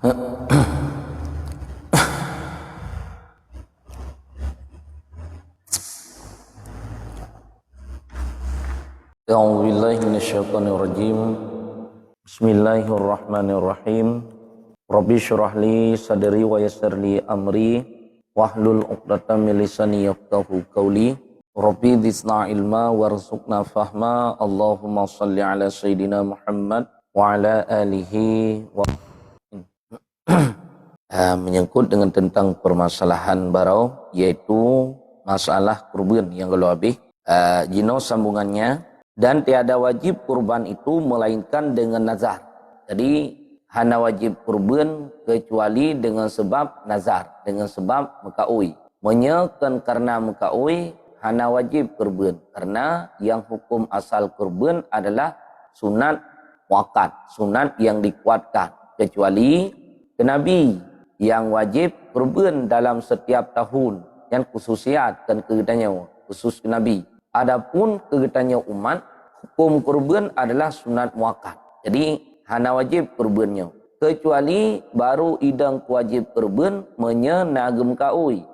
A'udzubillahi minasyaitonirrajim. Bismillahirrahmanirrahim. Rabbi syrah li sadri wa yassir li amri wahlul 'uqdatam min lisani yafqahu qawli. Rabbi zidna ilma warzuqna fahma. Allahumma shalli ala sayyidina Muhammad wa ala alihi wa menyangkut dengan tentang permasalahan barau, yaitu masalah kurban yang kalau habis jino sambungannya. Dan tiada wajib kurban itu melainkan dengan nazar. Jadi hana wajib kurban kecuali dengan sebab nazar, dengan sebab mekaui. Menyekan karena mekaui hana wajib kurban, karena yang hukum asal kurban adalah sunat muakkad, sunat yang dikuatkan. Kecuali ke Nabi yang wajib kurban dalam setiap tahun, yang khususiat dan kegetanya khusus ke Nabi. Adapun kegetanya umat, hukum kurban adalah sunat muakkad. Jadi hana wajib kurbannya. Kecuali baru idang wajib kurban menyenagem kaui.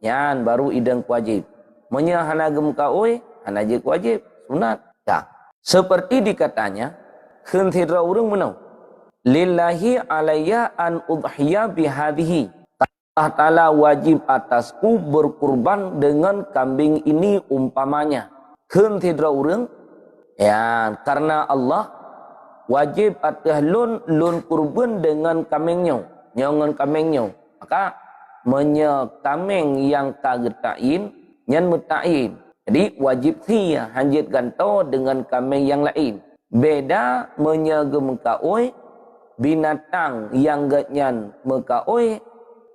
Yan baru idang wajib. Menyenagem kaui, hana je wajib sunat. Ya. Seperti dikatanya, khentira urang menau. Lillahi alayya an udhiya bihadhihi. Allah Ta'ala wajib atasku berkurban dengan kambing ini umpamanya. Khentira urang, ya, karena Allah wajib atas lun kurban dengan kambingnya, nyangan kambingnya. Maka kaming yang kagetain nyan mutain. Jadi wajib dia hanjit ganto dengan kambing yang lain. Beda menyagem kaoi binatang yang gatnyan mekaoi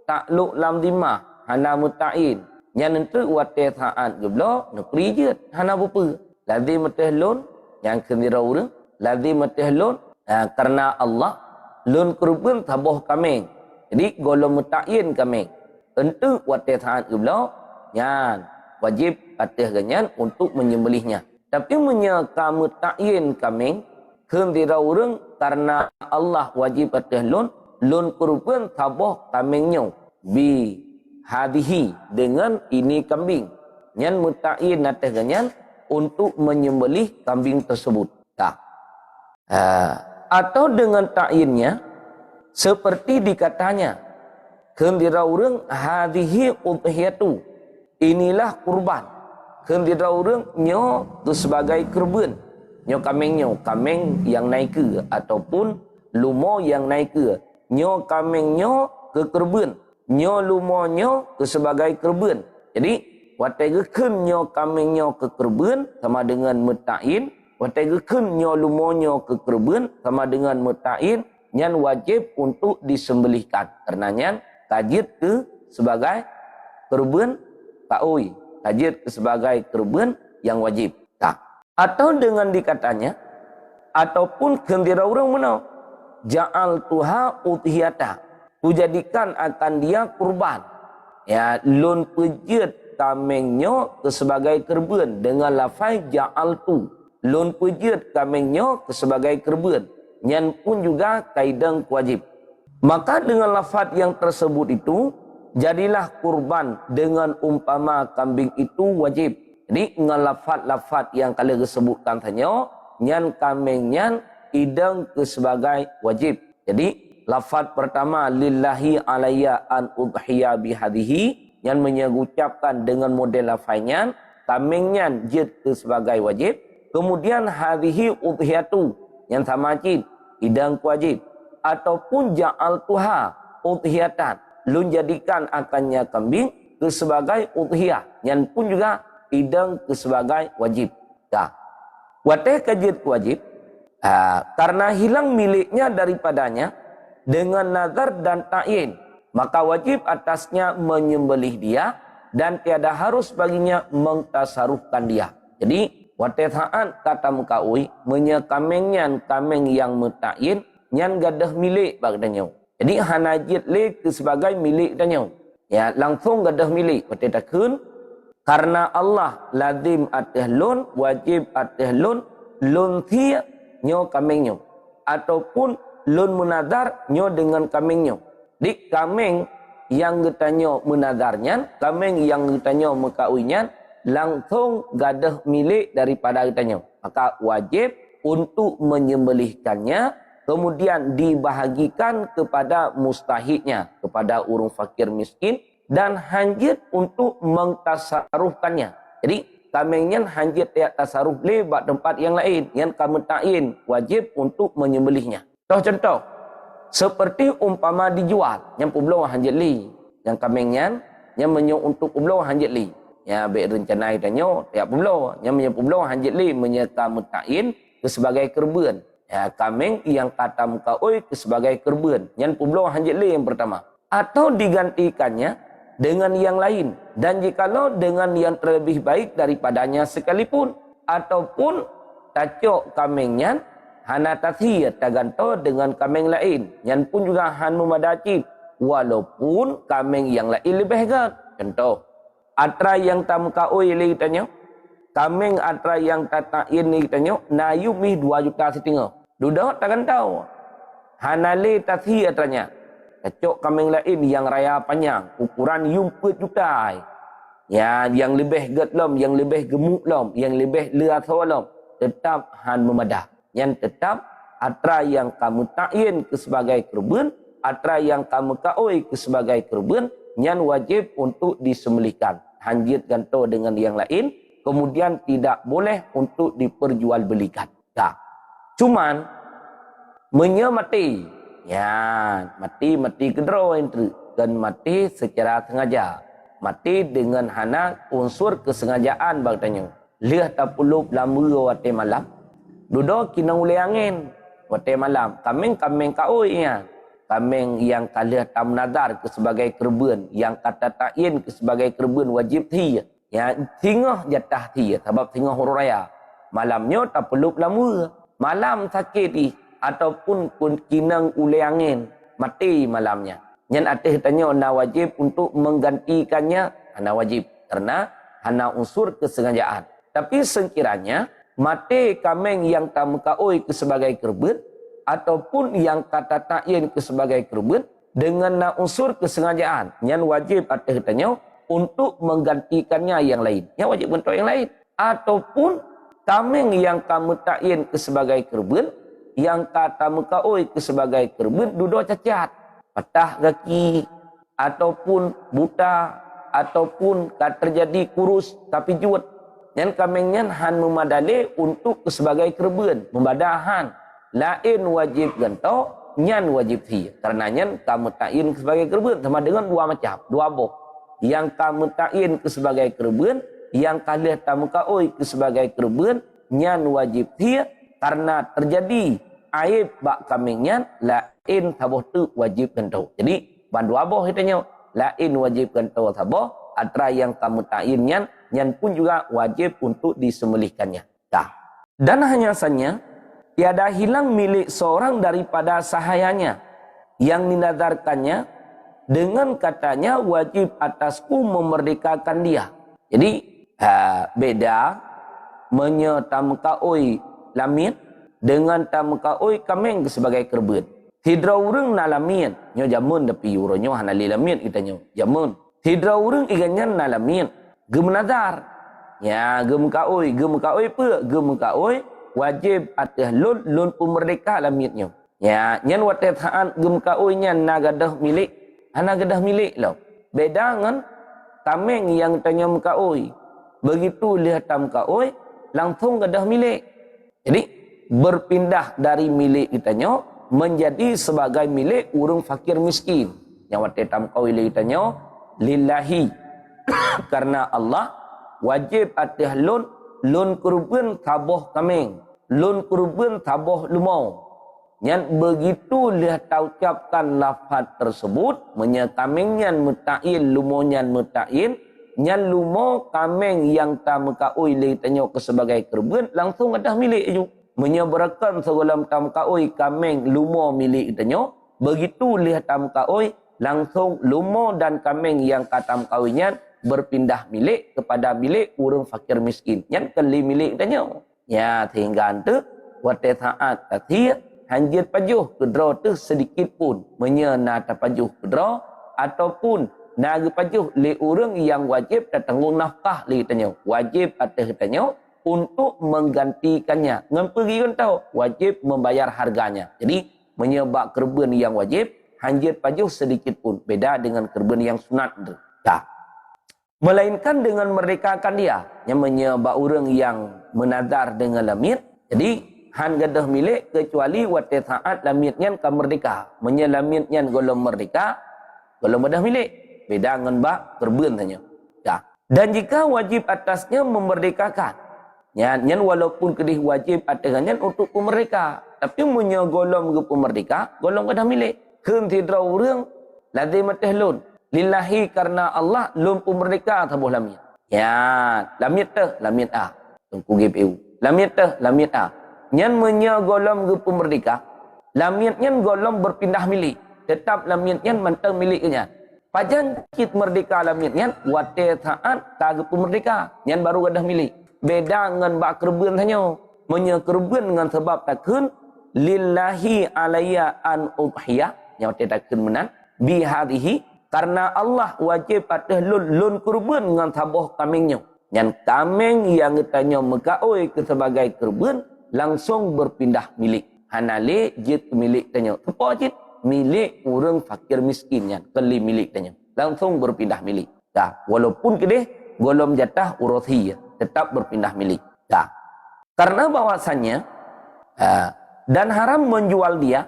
takluk lam dimah hana mutain. Nyan nentu wate saat geblo nepri je hana bupa. Lazim matahlun yang kendira urang lazim matahlun karena Allah lun kurban taboh kambing. Jadi golong mutain kambing. Tentu wate saat geblo nyan wajib atas ganyan untuk menyembelihnya. Tapi menyaka mutain kambing kendira urang karena Allah wajib atas lun kurban taboh kambingnya bi hadihi dengan ini kambing. Nyan mutain atas ganyan untuk menyembelih kambing tersebut. Atau dengan ta'innya seperti dikatanya, kendira urang hadhihi udhiyatu. Inilah kurban. Kendira urang nyo tu sebagai kurban. Nyo kambing yang naik ke ataupun lumo yang naik ke. Nyo kambing nyo ke kurban. Nyo lumo nyo ke sebagai kurban. Jadi watega kun nyo kambing nyo ke kurban sama dengan mutain, watega kun nyo lumo nyo ke kurban sama dengan mutain, nyan wajib untuk disembelihkan. Karena nyan tajid ke sebagai kurban taui, tajid ke sebagai kurban yang wajib. Atau dengan dikatanya, ataupun kendira urang menau, ja'al tuha udhiyata, kujadikan akan dia kurban. Ya, lun pejit kambingnya ke sebagai kurban dengan lafaz ja'altu. Lun pejit kambingnya ke sebagai kurban. Nyan pun juga kaidang wajib. Maka dengan lafaz yang tersebut itu jadilah kurban dengan umpama kambing itu wajib. Jadi dengan lafaz-lafaz yang kalian sebutkan tanya, nyan kambing nyan idang ke sebagai wajib. Jadi lafaz pertama lillahi alayya an udhiya bihadhihi yang mengucapkan dengan model lafaznya, kambingnya jid ke sebagai wajib. Kemudian hadhihi udhiyatu yang sama jid idang wajib. Ataupun ja'al tuha udhiyatan, lun jadikan akannya kambing ke sebagai udhiyah, yang pun juga idang ke sebagai wajib. Wateh kajid wajib karena hilang miliknya daripadanya dengan nazar dan ta'yin, maka wajib atasnya menyembelih dia dan tiada harus baginya mengtasarufkan dia. Jadi wateh saat kata mukaui menyekamengnya kambing yang mutain nyan gadah milik bagdanya. Jadi hanajid le ke sebagai milik danya. Ya, langsung gadah milik. Wateh takun karena Allah lazim atas lun, wajib atas lun thia nyo kambingnya. Ataupun lun menadar nyo dengan kameng nyo. Dik kameng yang getanyo menadarnya, kameng yang getanyo mekawinnya, langsung gadah milik daripada getanyo. Maka wajib untuk menyembelihkannya, kemudian dibahagikan kepada mustahiknya, kepada orang fakir miskin, dan hanjit untuk mengtasarufkannya. Jadi kamengnya hanjit tiap tasaruf lebat tempat yang lain, yang kamu ta'in wajib untuk menyembelihnya. Contoh, seperti umpama dijual, yang publo hanjit li, yang kamengnya yang menyo untuk publo hanjit li. Ya, baik rencana itanyo tiap publo, yang menyo publo hanjit li menyeka mutain ke sebagai kerben. Ya, kameng yang kata muka oi ke sebagai kerben. Yang publo hanjit li yang pertama. Atau digantikannya dengan yang lain. Dan jikalau dengan yang terlebih baik daripadanya sekalipun. Ataupun tacok kamengnya hana tathiyat taganto dengan kameng lain. Yang pun juga han memadacip. Walaupun kameng yang lain lebih hebat. Contoh. Atra yang tamuka oi li tanyo. Kameng atra yang tatain ni tanyo. Nayu mi 2,5 juta. Duduk takkan tahu. Hanale tathi atranya. Kacok kameng lain yang raya panjang. Ukuran 4 juta. Ya, yang lebih getlom, yang lebih gemuk lom, yang lebih leathol lom. Tetap han memadah. Yang tetap atra yang kamu ta'in ke sebagai kerben, atra yang kamu ka'oi ke sebagai kerben, yang wajib untuk disembelihkan. Hanjit ganto dengan yang lain, kemudian tidak boleh untuk diperjualbelikan. Tak. Cuman, menyemati. Ya, mati kedro itu. Dan mati secara sengaja. Mati dengan hana unsur kesengajaan bagtanya. Lihat tak puluh lama wate malam. Duduk kina ule angin. Wate malam. Kameng kaoi ya. Kameng yang kalah tam nazar ke sebagai kerben. Yang kata ta'in ke sebagai kerben wajib thi. Ya, tingah jatah thi. Sebab tingah huru raya. Malamnya tak perlu lama. Malam sakit di. Ataupun kinang ule angin. Mati malamnya. Yang atas tanya, na wajib untuk menggantikannya. Hana wajib. Karena hana unsur kesengajaan. Tapi sekiranya, mati kameng yang tamukaoi ke sebagai kerben. Ataupun yang kata ta'in ke sebagai kerben. Dengan na unsur kesengajaan. Yang wajib atas tanya, untuk menggantikannya yang lain. Yang wajib untuk yang lain. Ataupun kameng yang kamu ta'in ke sebagai kerben. Yang kata mukaoi ke sebagai kerben duduk cacat, patah kaki, ataupun buta, ataupun terjadi kurus tapi juut. Yang kamengnya han memadale untuk ke sebagai kerben, membadahan. Lain wajib gantau, nyan wajib hi. Karenanya kamu ta'in ke sebagai kerben sama dengan dua macam, dua boh. Yang kamu ta'in ke sebagai kerben, yang kalih tamukaoi ke sebagai kerben, nyan wajib hi. Karena terjadi aib bak kamingnya, lain taboh tu wajib gantau. Jadi, bandu aboh hitanya, lain wajib gantau taboh, atra yang kamu ta'innya, yang pun juga wajib untuk disembelihkannya. Dah. Dan hanya saja, tiada hilang milik seorang daripada sahayanya, yang dinadarkannya, dengan katanya wajib atasku memerdekakan dia. Jadi, beda, menyetamkaoi lamin dengan tamkaoi kameng sebagai kerben. Hidra urang na lamin nyo jamun tapi uronyo hanali lamin itanyo jamun. Hidra urang igannya na lamin gemenadar. Ya gemkaoi pe gemkaoi wajib atas lun pemerdeka lamitnyo. Ya nyan wate thaan gemkaoi nyan na gadah milik ana gadah milik lo. Beda ngan kameng yang tanya mkaoi. Begitu lihat tamkaoi langsung gadah milik. Jadi berpindah dari milik kitanya menjadi sebagai milik urang fakir miskin. Yang wate tamkau kitanya lillahi. Karena Allah wajib atas lun kurban taboh kameng, lun kurban taboh lumau. Yang begitu lihat ucapkan lafaz tersebut menyekamengnya mutain lumonyan mutain. Yang lumo kameng yang tamkaoi kitanya ke sebagai kurban langsung ada milik ju. Menyebarkan segolam tamkaoi kameng lumo milik itanya. Begitu lihat tamkaoi langsung lumo dan kameng yang katamkaoinya berpindah milik kepada milik urang fakir miskin. Yang kali milik itanya. Ya sehingga itu wate saat tadi hanjit pajuh kedra tu sedikit pun menyena tapajuh kedra ataupun naga pajuh li urang yang wajib tanggung nafkah li tanya wajib atas tanya untuk menggantikannya ngan pergi kan tahu wajib membayar harganya. Jadi menyebab kerben yang wajib hanjit pajuh sedikit pun beda dengan kerben yang sunat tu. Ya. Melainkan dengan merdekakan dia yang menyebab orang yang menazar dengan lamit. Jadi han gadah milik kecuali waktu saat lamitnya kan merdeka. Menyelamitnya golong merdeka, golong gadah milik. Beda dengan bak kerben tanya. Ya. Dan jika wajib atasnya memerdekakan, nyan walaupun kedih wajib atasnya untuk pemerdeka, tapi punya golong ke pemerdeka, golong gadah milik. Keun tidra urang lazim tahlun. Lillahi karena Allah lumpu merdeka tabuh lamit. Ya, lamit teh lamit A. Tunggu GPU. Lamit teh lamit A. Nyan menya golom ge pemerdeka. Lamit nyan golom berpindah milik. Tetap lamit nyan mentang milik nya. Pajan kit merdeka lamit nyan wate saat ta ge pemerdeka. Nyan baru gadah milik. Beda dengan bak kerben hanya. Menya kerben dengan sebab takun lillahi alayya an udhiyah. Yang wate takun menan bi hadhihi karena Allah wajib atas lun kurban dengan sabah kamingnya. Yang kaming yang tanya mekaoi ke sebagai kurban langsung berpindah milik. Hanale jit milik tanya. Apa jit? Milik orang fakir miskin yang keli milik tanya. Langsung berpindah milik. Dah, walaupun kedeh golom jatah urothi tetap berpindah milik. Dah. Karena bahwasannya dan haram menjual dia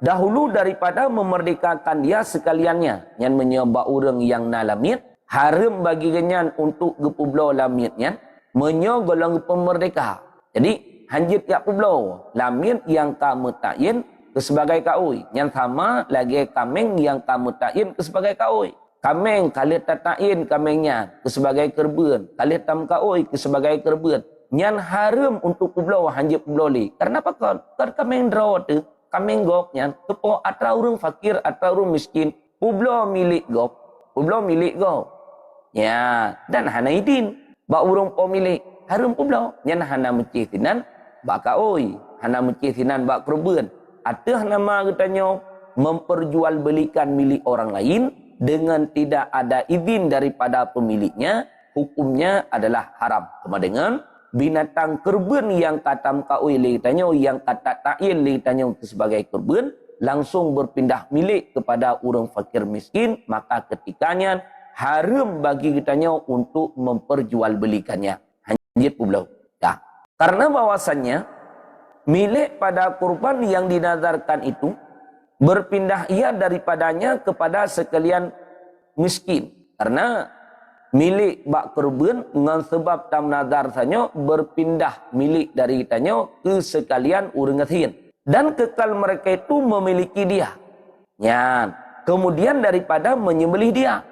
dahulu daripada memerdekakan dia sekaliannya. Yang menyebab orang yang nalamit, haram bagi genyan untuk gepublo lamitnya, menyogolong pemerdeka. Jadi, hanjit yak publo, lamit yang kamu takin ke sebagai kaui. Yang sama lagi kameng yang kamu takin ke sebagai kaui. Kameng kali tatain kamengnya ke sebagai kerben. Kali tam kaui ke sebagai kerben. Yang haram untuk publo, hanjit publo li. Karena apa kan? Karena kameng draw tu. Kami goknya, kepo atra orang fakir, atra orang miskin, publo milik gok, publo milik gok. Ya, dan hana idin, bak urung pemilik, harum publo, nyan hana mencisinan, bak kaoi, hana mencisinan bak kerben. Atau nama katanya memperjualbelikan milik orang lain dengan tidak ada izin daripada pemiliknya, hukumnya adalah haram. Sama dengan binatang kurban yang katam kaui li tanyo yang kata ta'in li tanyo sebagai kurban langsung berpindah milik kepada orang fakir miskin, maka ketikanya haram bagi kitanya untuk memperjualbelikannya. Hanjit publau. Ya. Karena bahwasannya milik pada kurban yang dinazarkan itu berpindah ia daripadanya kepada sekalian miskin. Karena milik bak kurban dengan sebab tam nazar sanyo berpindah milik dari tanyo ke sekalian urang gatin dan kekal mereka itu memiliki dia. Nyan kemudian daripada menyembelih dia,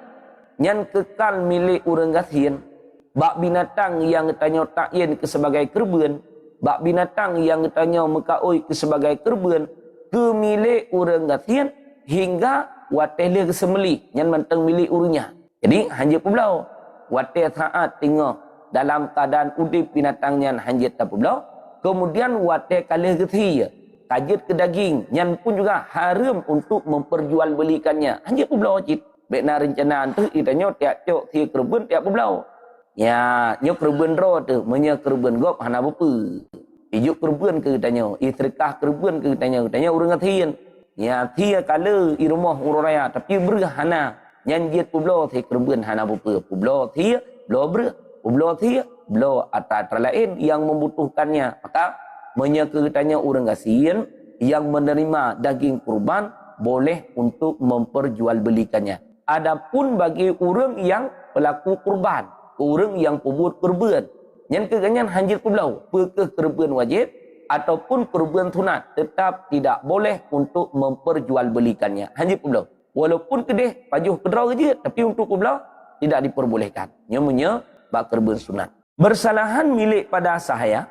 nyan kekal milik urang gatin bak binatang yang tanyo takin ke sebagai kurban, bak binatang yang tanyo mekaoi ke sebagai kurban ke milik urang gatin hingga watele ke sembelih nyan mentang milik urangnya. Jadi hanjit publau. Wate saat tengok dalam keadaan udip binatangnya hanjit tak publau. Kemudian wate kalih geti kajit ke daging. Yang pun juga haram untuk memperjualbelikannya. Hanjit publau wajib. Bekna rencana tu itanya tiap cok si kerben tiap publau. Ya, nyo kerben ro tu. Menya kerben gop hana bepa. Ijuk kerben ke tanya. Istrikah kerben ke tanya. Tanya urang gatin. Ya, tia kala i rumah urang raya. Tapi berhana. Nyanjit publo thi kerben hana bupa publo thi blo ber publo thi blo atra lain yang membutuhkannya, maka menyekatanya orang gasin yang menerima daging kurban boleh untuk memperjualbelikannya. Adapun bagi orang yang pelaku kurban, orang yang pebut kurban, yang keganyan hanjit publo pekeh kurban wajib ataupun kurban sunat tetap tidak boleh untuk memperjualbelikannya. Hanjit publo walaupun kedeh pajuh kedraw je, tapi untuk kublah tidak diperbolehkan. Nyamunya bak kurban sunat. Bersalahan milik pada sahaya,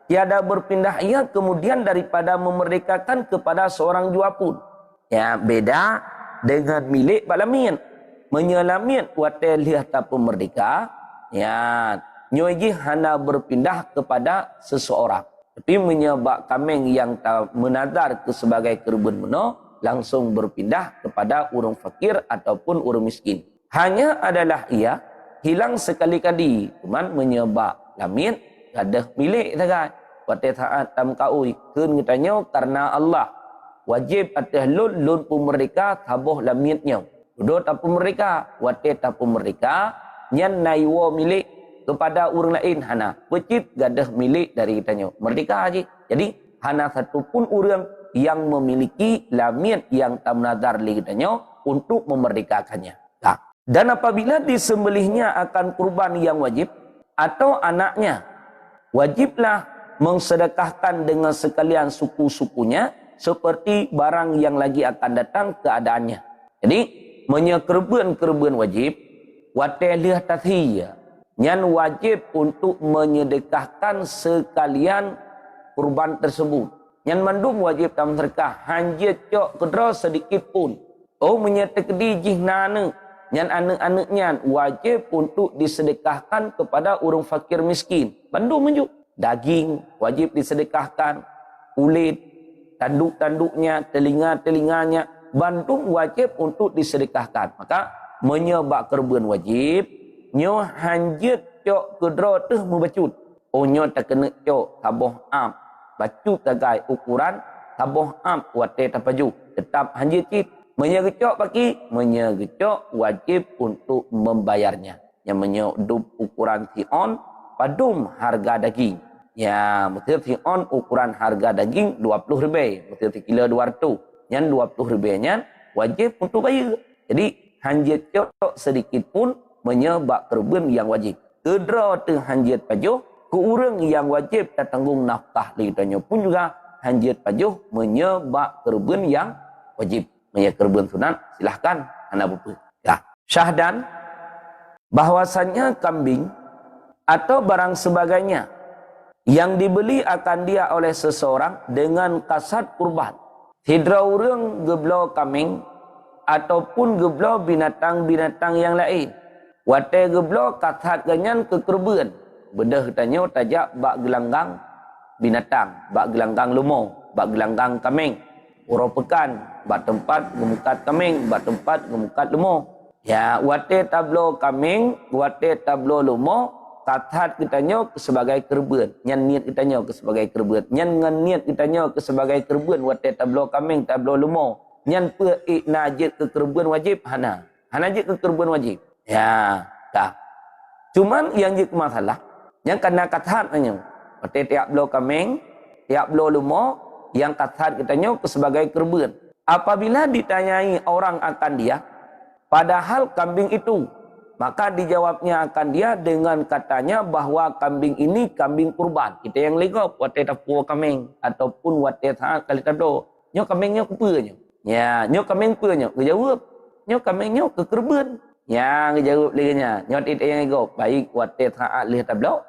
tiada berpindah ia kemudian daripada memerdekakan kepada seorang jua pun. Ya, beda dengan milik balamin. Menyelamin wate lihat pemerdeka, ya, nyoji hana berpindah kepada seseorang. Tapi menyebab kambing yang tak menadar ke sebagai kurban meno langsung berpindah kepada orang fakir ataupun orang miskin. Hanya adalah ia hilang sekali-kali, cuman menyebab lamin ada milik saja. Pada saat tam kaui keun katanya karena Allah wajib atas lun pun mereka tabuh lamitnya. Duduk tapu mereka, wate tapu mereka nyan naiwo milik kepada orang lain hana wajib gadah milik dari kitanya merdeka aja. Jadi hana satu pun orang yang memiliki lamit yang tak menadar li kitanya untuk memerdekakannya. Nah, dan apabila disembelihnya akan kurban yang wajib atau anaknya, wajiblah mengsedekahkan dengan sekalian suku-sukunya seperti barang yang lagi akan datang keadaannya. Jadi menyekerban wajib watelih tathiyah yang wajib untuk menyedekahkan sekalian kurban tersebut. Yang mandum wajib tam sedekah hanya cok kedra sedikit pun. Oh menyetekdi jihnana yang anak-anaknya wajib untuk disedekahkan kepada orang fakir miskin. Mandum menjuk daging wajib disedekahkan, kulit, tanduk-tanduknya, telinga-telinganya, bandung wajib untuk disedekahkan. Maka menyebab kurban wajib nyo hanjit cok kedra teh membacut. Oh nyo tak kena cok taboh am. Bacut tagai ukuran taboh am wate tapaju. Tetap hanjit cip. Menyegecok paki, menyegecok wajib untuk membayarnya. Yang menyodup ukuran tion padum harga daging. Ya, betul tion ukuran harga daging 20 ribu. Betul kilo 200. Yang 20 ribunya wajib untuk bayar. Jadi hanjit cok sedikit pun menyebab kurban yang wajib. Kedra tu hanjit pajuh, ke orang yang wajib tak tanggung nafkah ditanya pun juga hanjit pajuh menyebab kurban yang wajib. Menyebab kurban sunat, silahkan anak bapa. Ya. Syahdan bahwasannya kambing atau barang sebagainya yang dibeli akan dia oleh seseorang dengan kasat kurban. Hidra orang geblo kambing ataupun geblo binatang-binatang yang lain. Wate geblo kathat ganyan ke kurban. Bedah tanya tajak bak gelanggang binatang, bak gelanggang lumo, bak gelanggang kambing. Uro pekan, bak tempat gemukat kambing, bak tempat gemukat lumo. Ya, wate tablo kambing, wate tablo lumo, kathat kitanya ke sebagai kurban. Nyan niat kitanya ke sebagai kurban. Nyan ngan niat kitanya ke sebagai kurban wate tablo kambing, tablo lumo. Nyan pe najit ke kurban wajib hana. Hana jit ke kurban wajib. Ya, dah. Cuman yang jadi masalah, yang kena kathat nanya, tiap belo kambing, tiap belo lumo, yang kathat kitanya sebagai kurban. Apabila ditanyai orang akan dia, padahal kambing itu, maka dijawabnya akan dia dengan katanya bahwa kambing ini kambing kurban. Kita yang legop, wate tapu kambing ataupun wate saat kali tado, nyo kambingnya kupanya. Ya, nyo kambing kupanya. Kejawab, nyo kambingnya ke kurban. Yang jawab lagi-nya nyot itu yang ego baik wate taat lih tablo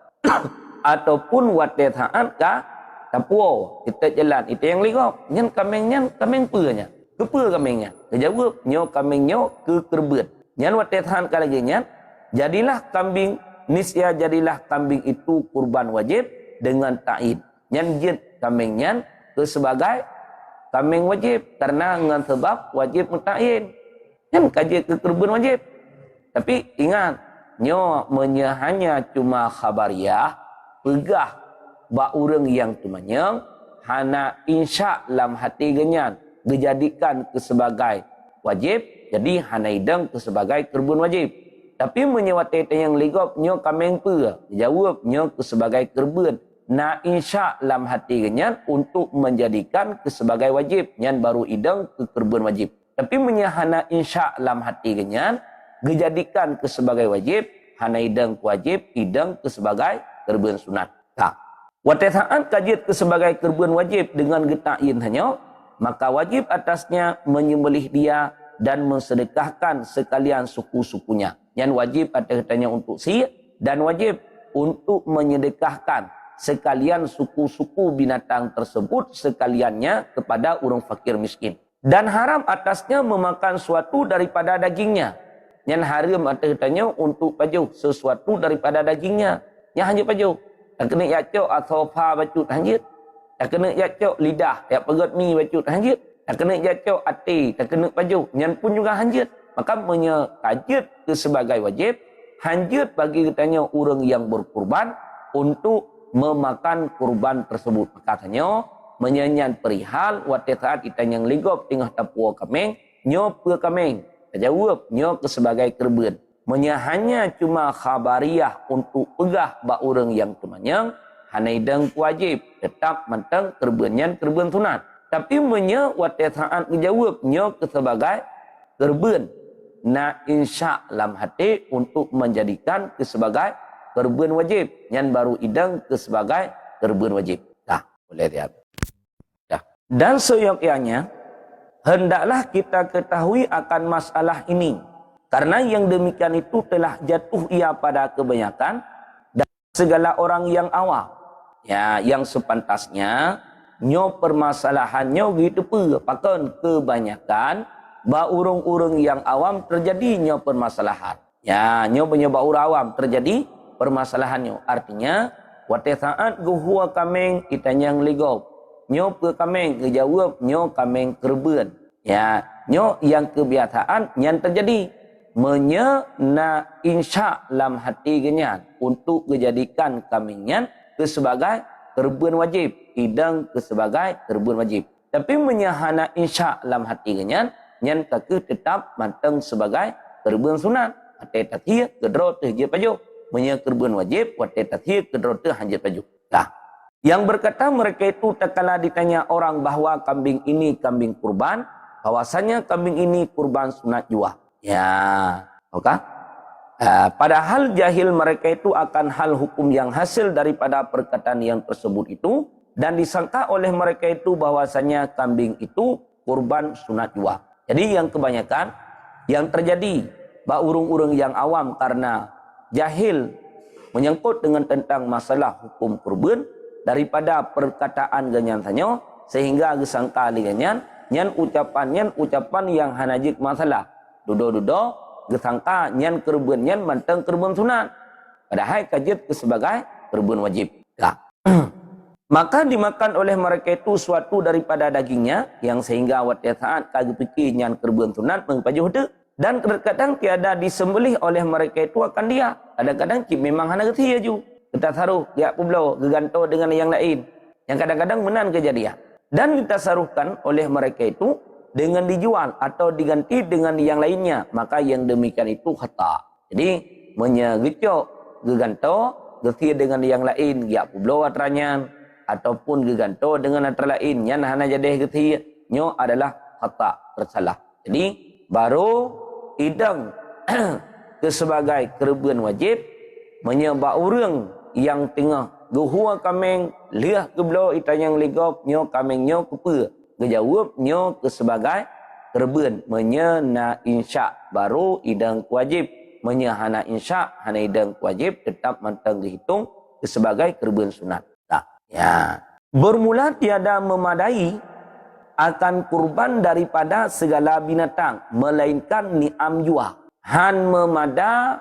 ataupun wate taat ka tapuo kita jalan itu yang ligo nyen kambing punya kepe kambingnya jawab nyo kambingnya ke kurban nyen wate taat ka lagi nya jadilah kambing nisya jadilah kambing itu kurban wajib dengan taid nyen jid kambingnya ke sebagai kambing wajib karena dengan sebab wajib mutaid nyen kaji ke kurban wajib. Tapi ingat, nyo hanya cuma khabariah, pegah ba urang yang tumanyang, hana insya lam hati genyan, dijadikan ke sebagai wajib, jadi hana idang ke sebagai kurban wajib. Tapi menyewat tete yang ligop, nyo kameng pe, jawab nyo ke sebagai kurban. Na insya lam hati genyan untuk menjadikan ke sebagai wajib, nyan baru idang ke kurban wajib. Tapi hana insya lam hati genyan, dijadikan ke sebagai wajib, hana idang wajib, idang ke sebagai kurban sunat. Tak. Watetaan kajit ke sebagai kurban wajib dengan getain hanya, maka wajib atasnya menyembelih dia dan mensedekahkan sekalian suku-sukunya. Yang wajib atasnya untuk si dan wajib untuk menyedekahkan sekalian suku-suku binatang tersebut sekaliannya kepada orang fakir miskin. Dan haram atasnya memakan suatu daripada dagingnya. Yang haram atasnya untuk pajuh sesuatu daripada dagingnya. Yang hanya pajuh. Tak kena yacok atau pa bacut hanjit. tak kena jacok lidah, tak perut mi bacut hanjit, tak kena jacok hati, tak kena baju, nyan pun juga hanjit. Maka menyekajit ke sebagai wajib, hanjit bagi katanya orang yang berkurban untuk memakan kurban tersebut. Katanya menyanyian perihal waktu saat kita yang ligop tengah tapua kameng, nyo pe kameng, jawab nyo ke sebagai kerben. Hanya cuma khabariyah untuk pegah ba orang yang temanyang, hanai deng wajib tetap mentang kerbenyan kerben sunat. Tapi waktu saat menjawab nyo ke sebagai kerben. Na insya lam hati untuk menjadikan ke sebagai kerben wajib. Yang baru idang ke sebagai kerben wajib. Dah, boleh lihat. Dah. Dan seyogyanya, hendaklah kita ketahui akan masalah ini. Karena yang demikian itu telah jatuh ia pada kebanyakan dan segala orang yang awam. Ya, yang sepantasnya nyo permasalahannya gitu pe, pakan kebanyakan ba urung-urung yang awam terjadinya permasalahan. Ya, nyo punya ba urang awam terjadi permasalahannya. Artinya, waktu saat guhua kameng itanyang ligop. Nyo pe kameng ngejawab nyo kameng kerben. Ya, nyo yang kebiasaan yang terjadi. Na insya lam hati genyan untuk dijadikan kamingnya ke sebagai kerben wajib, idang ke sebagai kerben wajib. Tapi menyahana insya lam hati genyan nyan tak tetap manteng sebagai kerben sunat. Ate tathir kedro teh je paju. Menya kerben wajib wate tathir kedro teh hanjat paju. Nah, yang berkata mereka itu tak kala ditanya orang bahwa kambing ini kambing kurban, bahwasanya kambing ini kurban sunat jua. Ya, oke. Padahal jahil mereka itu akan hal hukum yang hasil daripada perkataan yang tersebut itu, dan disangka oleh mereka itu bahwasanya kambing itu kurban sunat jua. Jadi yang kebanyakan yang terjadi bah urung-urung yang awam karena jahil menyangkut dengan tentang masalah hukum kurban daripada perkataan ganyan sanyo sehingga disangka ganyan nyan ucapan yang hanajik masalah. Dudo gesangka nyan kerben nyan manteng kerben sunat. Padahal kajit ke sebagai kerben wajib. Nah. Maka dimakan oleh mereka itu suatu daripada dagingnya yang sehingga waktu saat kagak fikir nyan kerben sunat mengapajuh de. Dan kadang-kadang tiada disembelih oleh mereka itu akan dia. Kadang-kadang memang hana getia ju. Kita saruh ya publo geganto dengan yang lain. Yang kadang-kadang menan kejadian. Dan ditasaruhkan oleh mereka itu dengan dijual atau diganti dengan yang lainnya, maka yang demikian itu khata. Jadi menyegecok geganto getir dengan yang lain ya publo atranyan ataupun geganto dengan antara lain yang hana jadi getir nyo adalah khata, tersalah. Jadi baru idang ke sebagai kerben wajib menyebab urang yang tengah guhua kameng liah keblo itanyang ligop nyo kameng nyo kepe ngejawab nyo ke sebagai kerben menyena insya baru idang wajib menyahana insya hana idang wajib tetap mantang dihitung ke sebagai kerben sunat. Tak. Ya. Bermula tiada memadai akan kurban daripada segala binatang melainkan ni'am jua. Han memada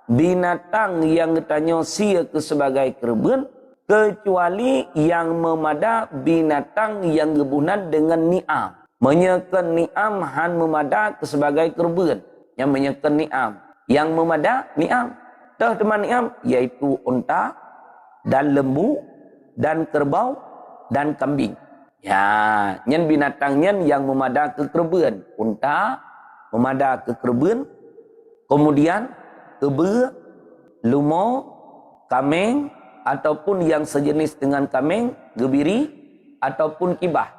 binatang yang ditanya sia ke sebagai kerben kecuali yang memada binatang yang gebunan dengan ni'am. Menyekan ni'am han memada ke sebagai kerben. Yang menyekan ni'am. Yang memada ni'am. Tah teman ni'am yaitu unta dan lembu dan kerbau dan kambing. Ya, nyen binatang nyen yang memada ke kerben. Unta memada ke kerben. Kemudian kebe, lumo, kameng, ataupun yang sejenis dengan kameng, gebiri, ataupun kibah.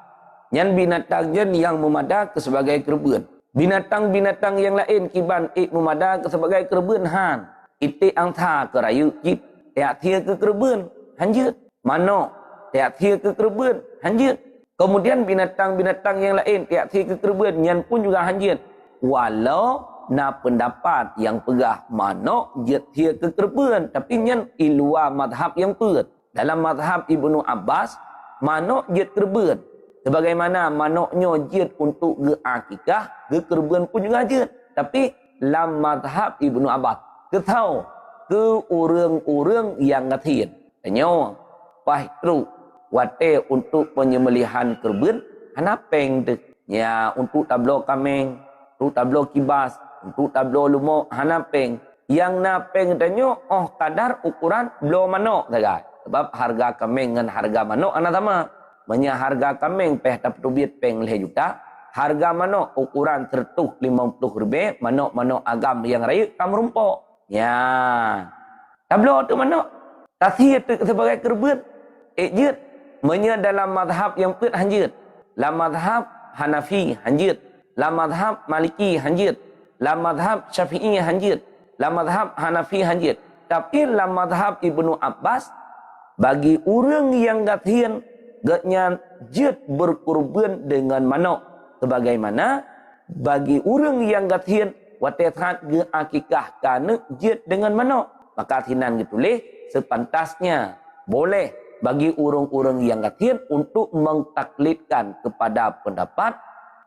Yang binatang yang memada ke sebagai kerben. Binatang-binatang yang lain kiban memada ke sebagai kerben han. Ite angtha ke rayu jip. Tiak thia ke kerben hanjut. Manok tiak thia ke kerben hanjut. Kemudian binatang-binatang yang lain tiak thia ke kerben nyan pun juga hanjut. Walau na pendapat yang pegah manok jet thia ke kerben tapi nyan ilua madhab yang pet. Dalam madhab Ibnu Abbas manok jet kerben. Sebagaimana manoknya jet untuk ge akikah, ge kerben pun juga jet. Tapi dalam madhab Ibnu Abbas ketau ke urang-urang yang ngatin. Tanyo pah tru wate untuk penyembelihan kurban hanapeng tu ya untuk tablo kameng, untuk tablo kibas, untuk tablo lumok hanapeng yang napeng tanyo kadar ukuran blo manok saja sebab harga kameng dengan harga manok ana sama menya harga kameng peh taptubit peng leh juta harga manok ukuran tertuh 50 ribu manok-manok agam yang raya kam rumpok ya tablo tu manok tasir tu sebagai kurban ejut menya dalam mazhab yang put hanjut dalam mazhab Hanafi hanjut dalam mazhab Maliki hanjut dalam mazhab Syafi'i hanjut dalam mazhab Hanafi hanjut tapi dalam mazhab Ibnu Abbas bagi orang yang gatian gatnya jut berkurban dengan manok sebagaimana bagi orang yang gatian watethat ge akikah kana jut dengan manok maka tinan ditulis sepantasnya boleh bagi orang-orang yang gatian untuk mengtaklidkan kepada pendapat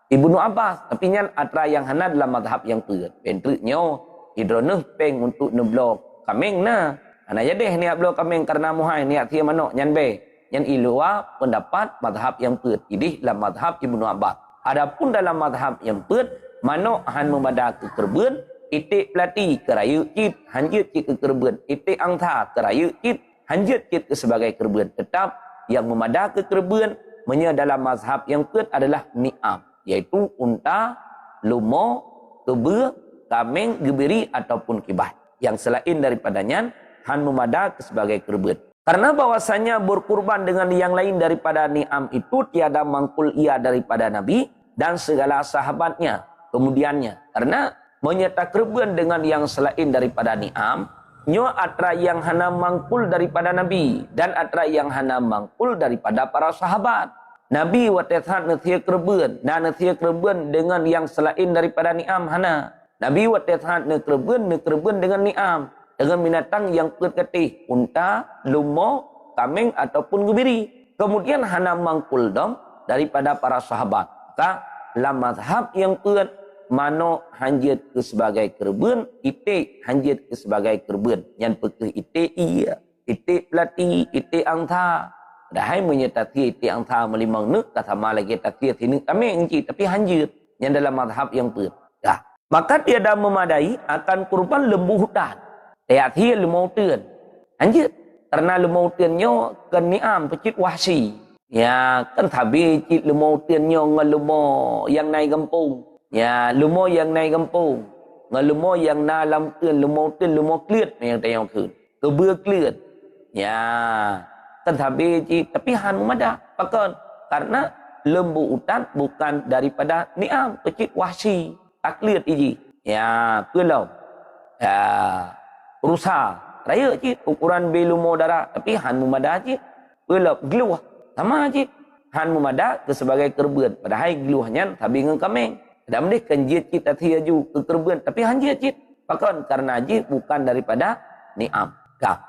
Ibnu Abbas tapi nyan atra yang hana dalam mazhab yang put pentruknyo hidroneh peng untuk neblok kameng na ana jadi niat blok kameng karena muhai niat tia manok nyan be nyan ilua pendapat mazhab yang put idih dalam mazhab Ibnu Abbas adapun dalam mazhab yang put manok han memada ke kurban itik pelati keraya cit hanjut cit ke kurban itik angtha keraya cit hanjut cit ke sebagai kurban tetap yang memada ke kurban menya dalam mazhab yang put adalah ni'am yaitu unta lumo kebe kameng gebiri ataupun kibah yang selain daripadanya han memada sebagai kurban karena bahwasanya berkurban dengan yang lain daripada ni'am itu tiada mangkul ia daripada Nabi dan segala sahabatnya kemudiannya karena menyerta kurban dengan yang selain daripada ni'am nyo atra yang hana mangkul daripada Nabi dan atra yang hana mangkul daripada para sahabat Nabi watethat nethia kurban dan nethia kurban dengan yang selain daripada ni'am hana Nabi watethat ne kurban dengan ni'am dengan binatang yang ketih unta, lumo, kameng ataupun gebiri. Kemudian hana mangkul dom daripada para sahabat. Maka dalam mazhab yang put mano hanjit ke sebagai kurban, itik hanjit ke sebagai kurban. Yang pekeh itik iya, itik pelati, itik angtha. Dahai menyetati itik angtha melimang nek kata malagi tati tinik kameng tapi hanjit yang dalam mazhab yang put. Dah. Maka tiada memadai akan kurban lembu hutan. Tiap dia lemau tuan. Anjir. Karena lemau tuannya kan ni'am pecit wahsi. Ya kan tabi cit lemau tuannya dengan lemau yang naik kampung. Ya lemau yang naik kampung. Dengan lemau yang dalam tuan lemau kelit yang tayang kun. Kebur kelit. Ya kan tabi cit. Tapi han umada. Pakan. Karena lembu hutan bukan daripada ni'am pecit wahsi. Takliat iji. Ya, pulau. Ya, rusa. Raya cik. Ukuran belumo darah. Tapi han mumada cik. Pulau. Geluh. Sama cik. Han mumada ke sebagai kurban. Padahal geluhnya tabi dengan kameng. Dan mereka kan jit cik tati aju ke kurban. Tapi han jit cik. Bahkan karena jit bukan daripada ni'am. Kah.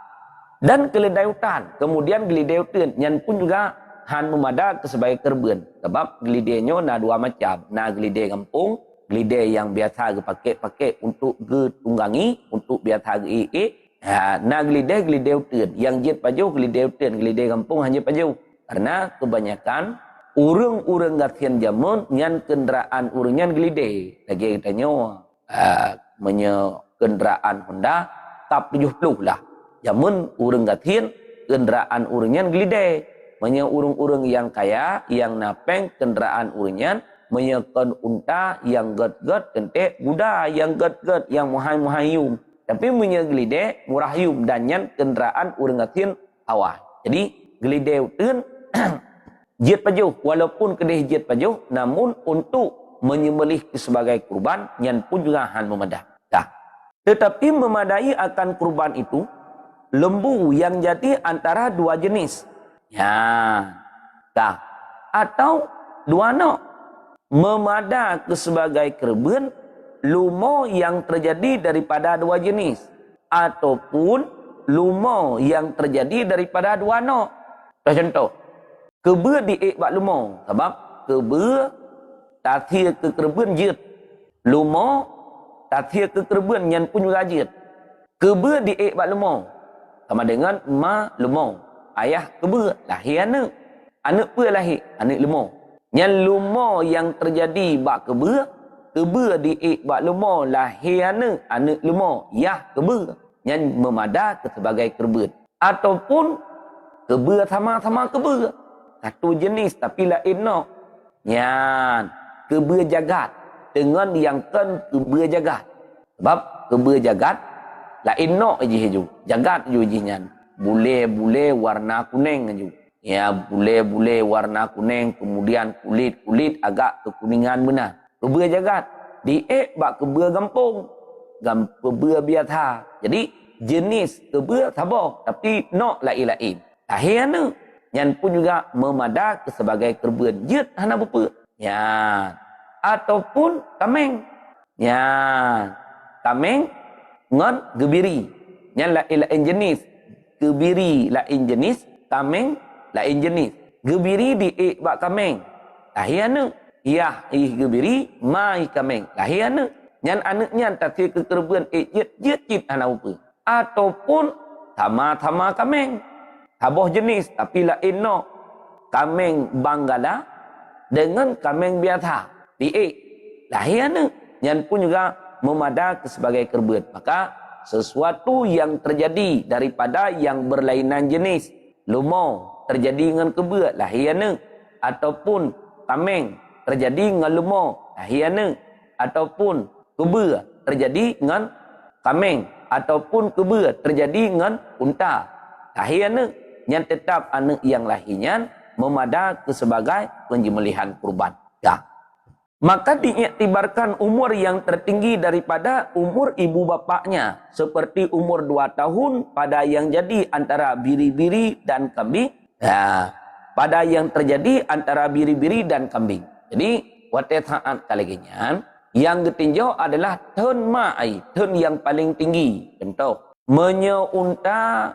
Dan keledai hutan. Kemudian keledai hutan. Yang pun juga han mumada ke sebagai kurban. Sebab keledainya na dua macam. Na keledai kampung. Gelidai yang biasa pakai untuk tunggangi, untuk biasa iik. Nah gelidai utin. Yang jit paju gelidai utin, gelidai kampung hanya paju. Karena kebanyakan urang-urang gatian jamun nyan kendaraan urangnya gelidai. Lagi katanya kendaraan Honda kap 70 lah. Jamun urang gatian kendaraan urangnya gelidai. Menya urang-urang yang kaya, yang napeng kendaraan urangnya menyekon unta yang get-get kentek kuda yang get-get yang muhai-muhayum tapi punya gelide murahyum dan nyan kenderaan urang gatin awal jadi gelide utun jit pajuh walaupun kedih jit pajuh namun untuk menyembelih sebagai kurban nyan pun juga han memadah dah tetapi memadai akan kurban itu lembu yang jadi antara dua jenis ya dah atau dua anak memada ke sebagai kurban lumo yang terjadi daripada dua jenis ataupun lumo yang terjadi daripada dua anak. Contoh, kebe diik bak lumo sebab kebe tathir ke kurban jit. Lumo tathir ke kurban yang pun juga jit. Kebe diik bak lumo sama dengan ma lumo. Ayah kebe lahir anak. Anak apa lahir? Anak lumo. Yang lumo yang terjadi bak keba diik bak lumo lahir anak lumo yah keba. Yang memada ke sebagai kerbet. Ataupun keba sama-sama keba. Satu jenis tapi lain no. Yan. Keba jagat. Dengan yang kan keba jagat. Sebab keba jagat lain no aja hiju. Jagat ju jinyan. Bule-bule warna kuning aja. Ya, bule-bule warna kuning, kemudian kulit agak kekuningan benar. Keba jagat. Diek bak keba gampung. Keba biasa. Jadi, jenis keba sabar. Tapi, nok lain-lain. Akhirnya, yang pun juga memadak sebagai kerba. Jut, hana berapa. Ya. Ataupun, kameng. Ya. Kameng, ngon, gebiri. Yang lain-lain jenis. Gebiri lain jenis. Kameng, lain jenis. Gebiri diik bak kameng. Lahir yah gebiri mai kameng. Lahir Nyan anaknya tadi kekerbuan jit anak upa. Ataupun sama-sama kameng. Habah jenis tapi lain no. Kameng banggala dengan kameng biasa. Diik. Lahir Nyan pun juga memadak sebagai kerbuan. Maka sesuatu yang terjadi daripada yang berlainan jenis. Lumo terjadi dengan keba lahirnya ataupun tameng terjadi dengan lumo lahirnya ataupun keba terjadi dengan tameng ataupun keba terjadi dengan unta lahirnya yang tetap anak yang lahirnya memada ke sebagai penyembelihan kurban. Ya. Maka diiktibarkan umur yang tertinggi daripada umur ibu bapaknya. Seperti umur 2 tahun pada yang jadi antara biri-biri dan kambing. Ya, pada yang terjadi antara biri-biri dan kambing. Jadi, waktu saat kaliginya, yang ketinjau adalah ten ma'ai, ten yang paling tinggi. Contoh, menyeunta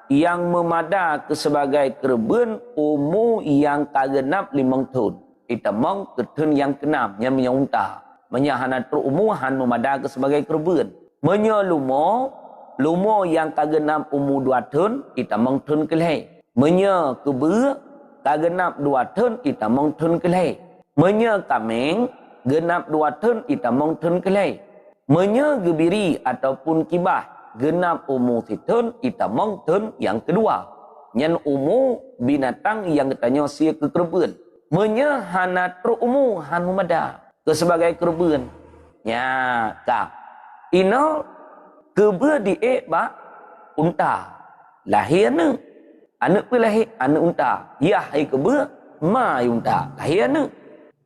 yang memada ke sebagai kerben umur yang kagenap 5 tahun. Kita mong ke ten yang keenam, yang menyeunta. Menyahana terumuhan memada ke sebagai kerben. Menyelumo, lumo yang kagenap umur 2 tahun, kita mong ten kelih. Menya keba kagenap 2 tahun kita mong tahun kelai. Menya kameng genap 2 tahun kita mong tahun kelai. Menya gebiri ataupun kibah genap umur 1 tahun kita mong tahun yang kedua. Nyan umur binatang yang katanya sia kekerbuan. Menya hana tru umur han memada ke sebagai kerbuan. Ya, kak. Ino keba diek ba unta. Lahirnya anak pun lahir, anak unta. Yah, keba, ma unta. Lahir anak.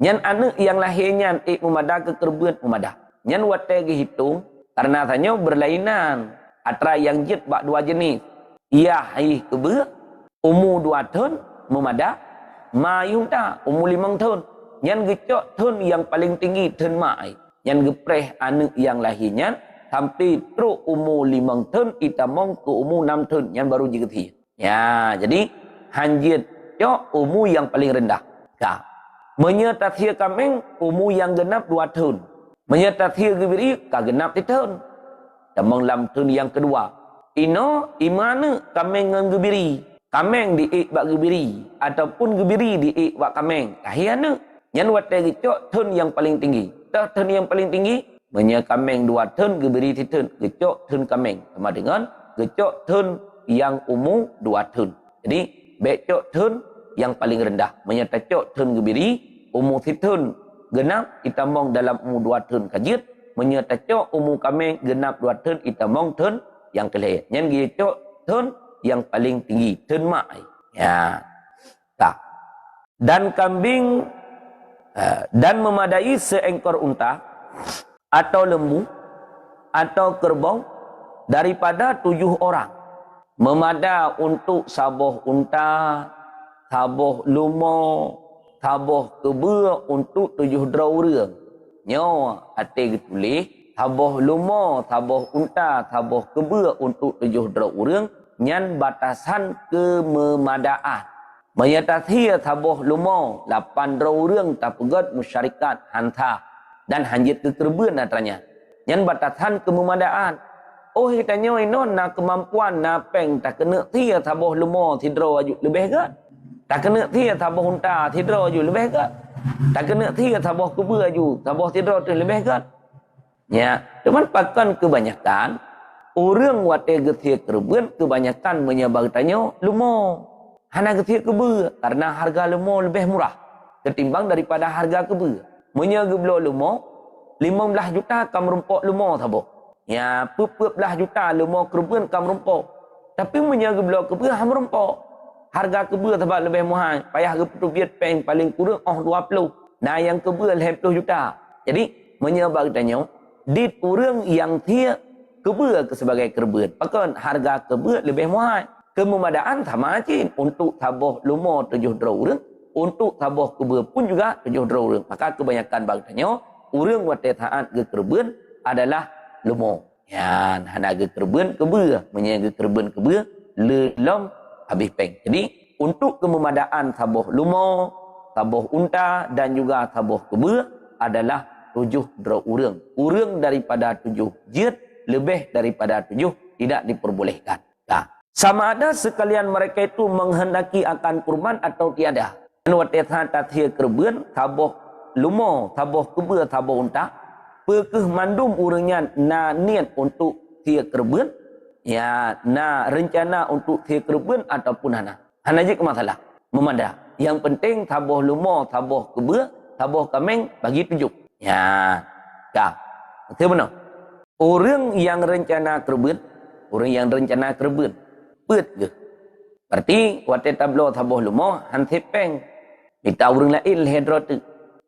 Nyan anak yang lahirnya memada ke kerbuan, memada. Nyan watai hitung, karena tanya berlainan. Antara yang jit bak 2 jenis. Yah, keba, umur 2 tahun, memada. Ma unta, umur 5 tahun. Nyan gecok tahun yang paling tinggi, tahun ma'ai. Nyan gepreh anak yang lahirnya, sampai teruk umur 5 tahun, kita mong ke umur 6 tahun. Nyan baru jiketi. Ya, jadi hanjit cok umur yang paling rendah. Ka. Menyatathia kameng umur yang genap 2 tahun. Menyatathia gebiri ka genap 3 tahun. Damang lam tahun yang kedua. Ino imana kameng dengan gebiri. Kameng diik bak gebiri ataupun gebiri diik bak kameng. Kahiana nyan watai gecok tahun yang paling tinggi. Dah tahun yang paling tinggi menya kameng 2 tahun gebiri 3 tahun. Gecok tahun kameng sama dengan gecok tahun yang umur 2 tahun. Jadi, becok tahun yang paling rendah. Menyatacok tahun gebiri, umur 3 tahun genap, kita mong dalam umur 2 tahun kajit. Menyatacok umur kami genap 2 tahun, kita mong tahun yang kelihatan. Yang gecok tahun yang paling tinggi. Tahun ma'ai. Ya. Tak. Dan kambing, dan memadai seekor unta, atau lembu, atau kerbau, daripada 7 orang. Memada untuk saboh unta, saboh lumo, saboh keba untuk 7 orang. Nyo hati getulih, saboh lumo, saboh unta, saboh keba untuk 7 orang. Nyan batasan kememadaan. Menyatathi saboh lumo, 8 orang tapegat masyarakat hanta dan hanjit kekerbuan antaranya. Nyan batasan kememadaan. Oh katanya ino na kemampuan na peng tak kena tia saboh lumo tidro aju lebih kan. Tak kena tia taboh unta tidra ju lebih kat. Tak kena tia taboh kebua ju, taboh tidra tu lebih kat. Ya, cuman pakan kebanyakan orang wate getia kerbun kebanyakan menyebar tanya lumo. Hana getia kebua karena harga lumo lebih murah ketimbang daripada harga kebua. Menyegeblo lumo 15 juta kam rumpok lumo taboh. Ya, belah juta lumo kerbun kam rumpok. Tapi menyegeblo kebua ham rumpok. Harga kebua sebab lebih mahal. Payah ke biat peng paling kurang 20. Nah yang kebua 20 juta. Jadi menyebab tanya, dit orang yang dia kebua ke sebagai kerbun. Bahkan harga kebua lebih mahal. Kememadaan sama aja untuk taboh lumo 7 orang. Untuk taboh kebua pun juga 7 orang. Maka kebanyakan bagtanya, orang wate taat ke kerbun adalah lumo. Ya, hana ke kerbun kebua. Menyaga kerbun kebua, lelom habis peng. Jadi untuk kememadaan taboh lumo, taboh unta dan juga taboh kebua adalah 7 orang. Orang daripada 7 jid lebih daripada 7 tidak diperbolehkan. Nah, sama ada sekalian mereka itu menghendaki akan kurban atau tiada. Wate tathia kerbun, taboh lumo, taboh kebua, taboh unta, pekeh mandum urangnya na niat untuk tia kerbun. Ya, rencana untuk tia kerbun ataupun hana. Hana je ke masalah. Memanda. Yang penting taboh lumo, taboh kebua, taboh kameng bagi tunjuk. Ya. Dah. Betul benar. Orang yang rencana kerbun, orang yang rencana kerbun, pet ke. Berarti wate tablo taboh lumo, hanti peng. Kita orang lain lehedro tu.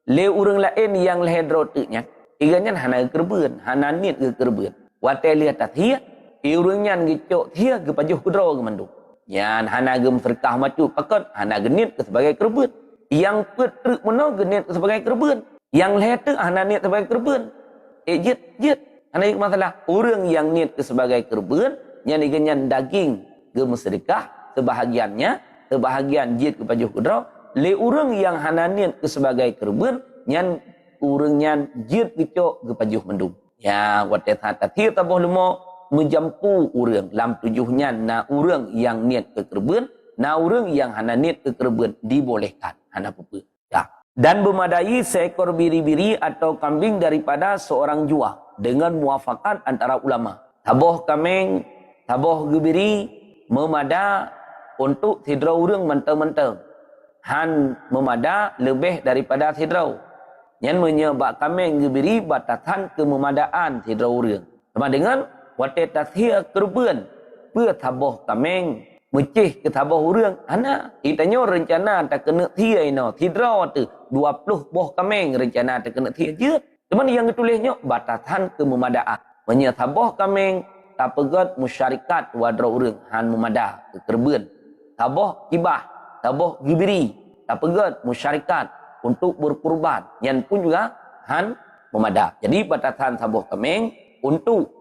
Le orang lain yang lehedro tu nya. Iganya hana kerbun, hana niat ke kerbun. Wate lihat tathia urangnya ngicok dia ke pajuh kudra ke mandu. Yan hana gem serkah macu pakat hana genit ke sebagai kerbun. Yang petruk meno genit ke sebagai kerbun. Yang lehete hana niat sebagai kerbun. Jit. Hana ik masalah. Orang yang niat ke sebagai kerbun, yang digenyan daging ke sedekah sebahagiannya, sebahagian jit ke pajuh kudra. Le orang yang hana niat ke sebagai kerbun, yang urangnya jit ngicok ke pajuh mandu. Ya, wate tata tir taboh lumo menjampu orang lam tujuhnya na orang yang niat ke kerbun, na orang yang hana niat ke kerbun dibolehkan hana apa-apa. Ya. Dan memadai seekor biri-biri atau kambing daripada seorang jua dengan muafakat antara ulama. Taboh kameng, taboh gebiri memada untuk tidra orang mentang-mentang. Han memada lebih daripada tidra. Yang menyebab kameng gebiri batatan kememadaan tidra orang. Sama dengan wate tathia kerbun พื่อ taboh kameng mecih ke taboh urang ana itanya rencana tak kena thia ino tidra tu 20 boh kameng rencana tak kena thia je cuman yang ditulisnya batasan kememadaan menya taboh kameng tak pegat musyarikat wadra urang han memada ke kerbun taboh kibah taboh gibiri tak pegat musyarikat untuk berkurban yang pun juga han memada jadi batasan taboh kameng untuk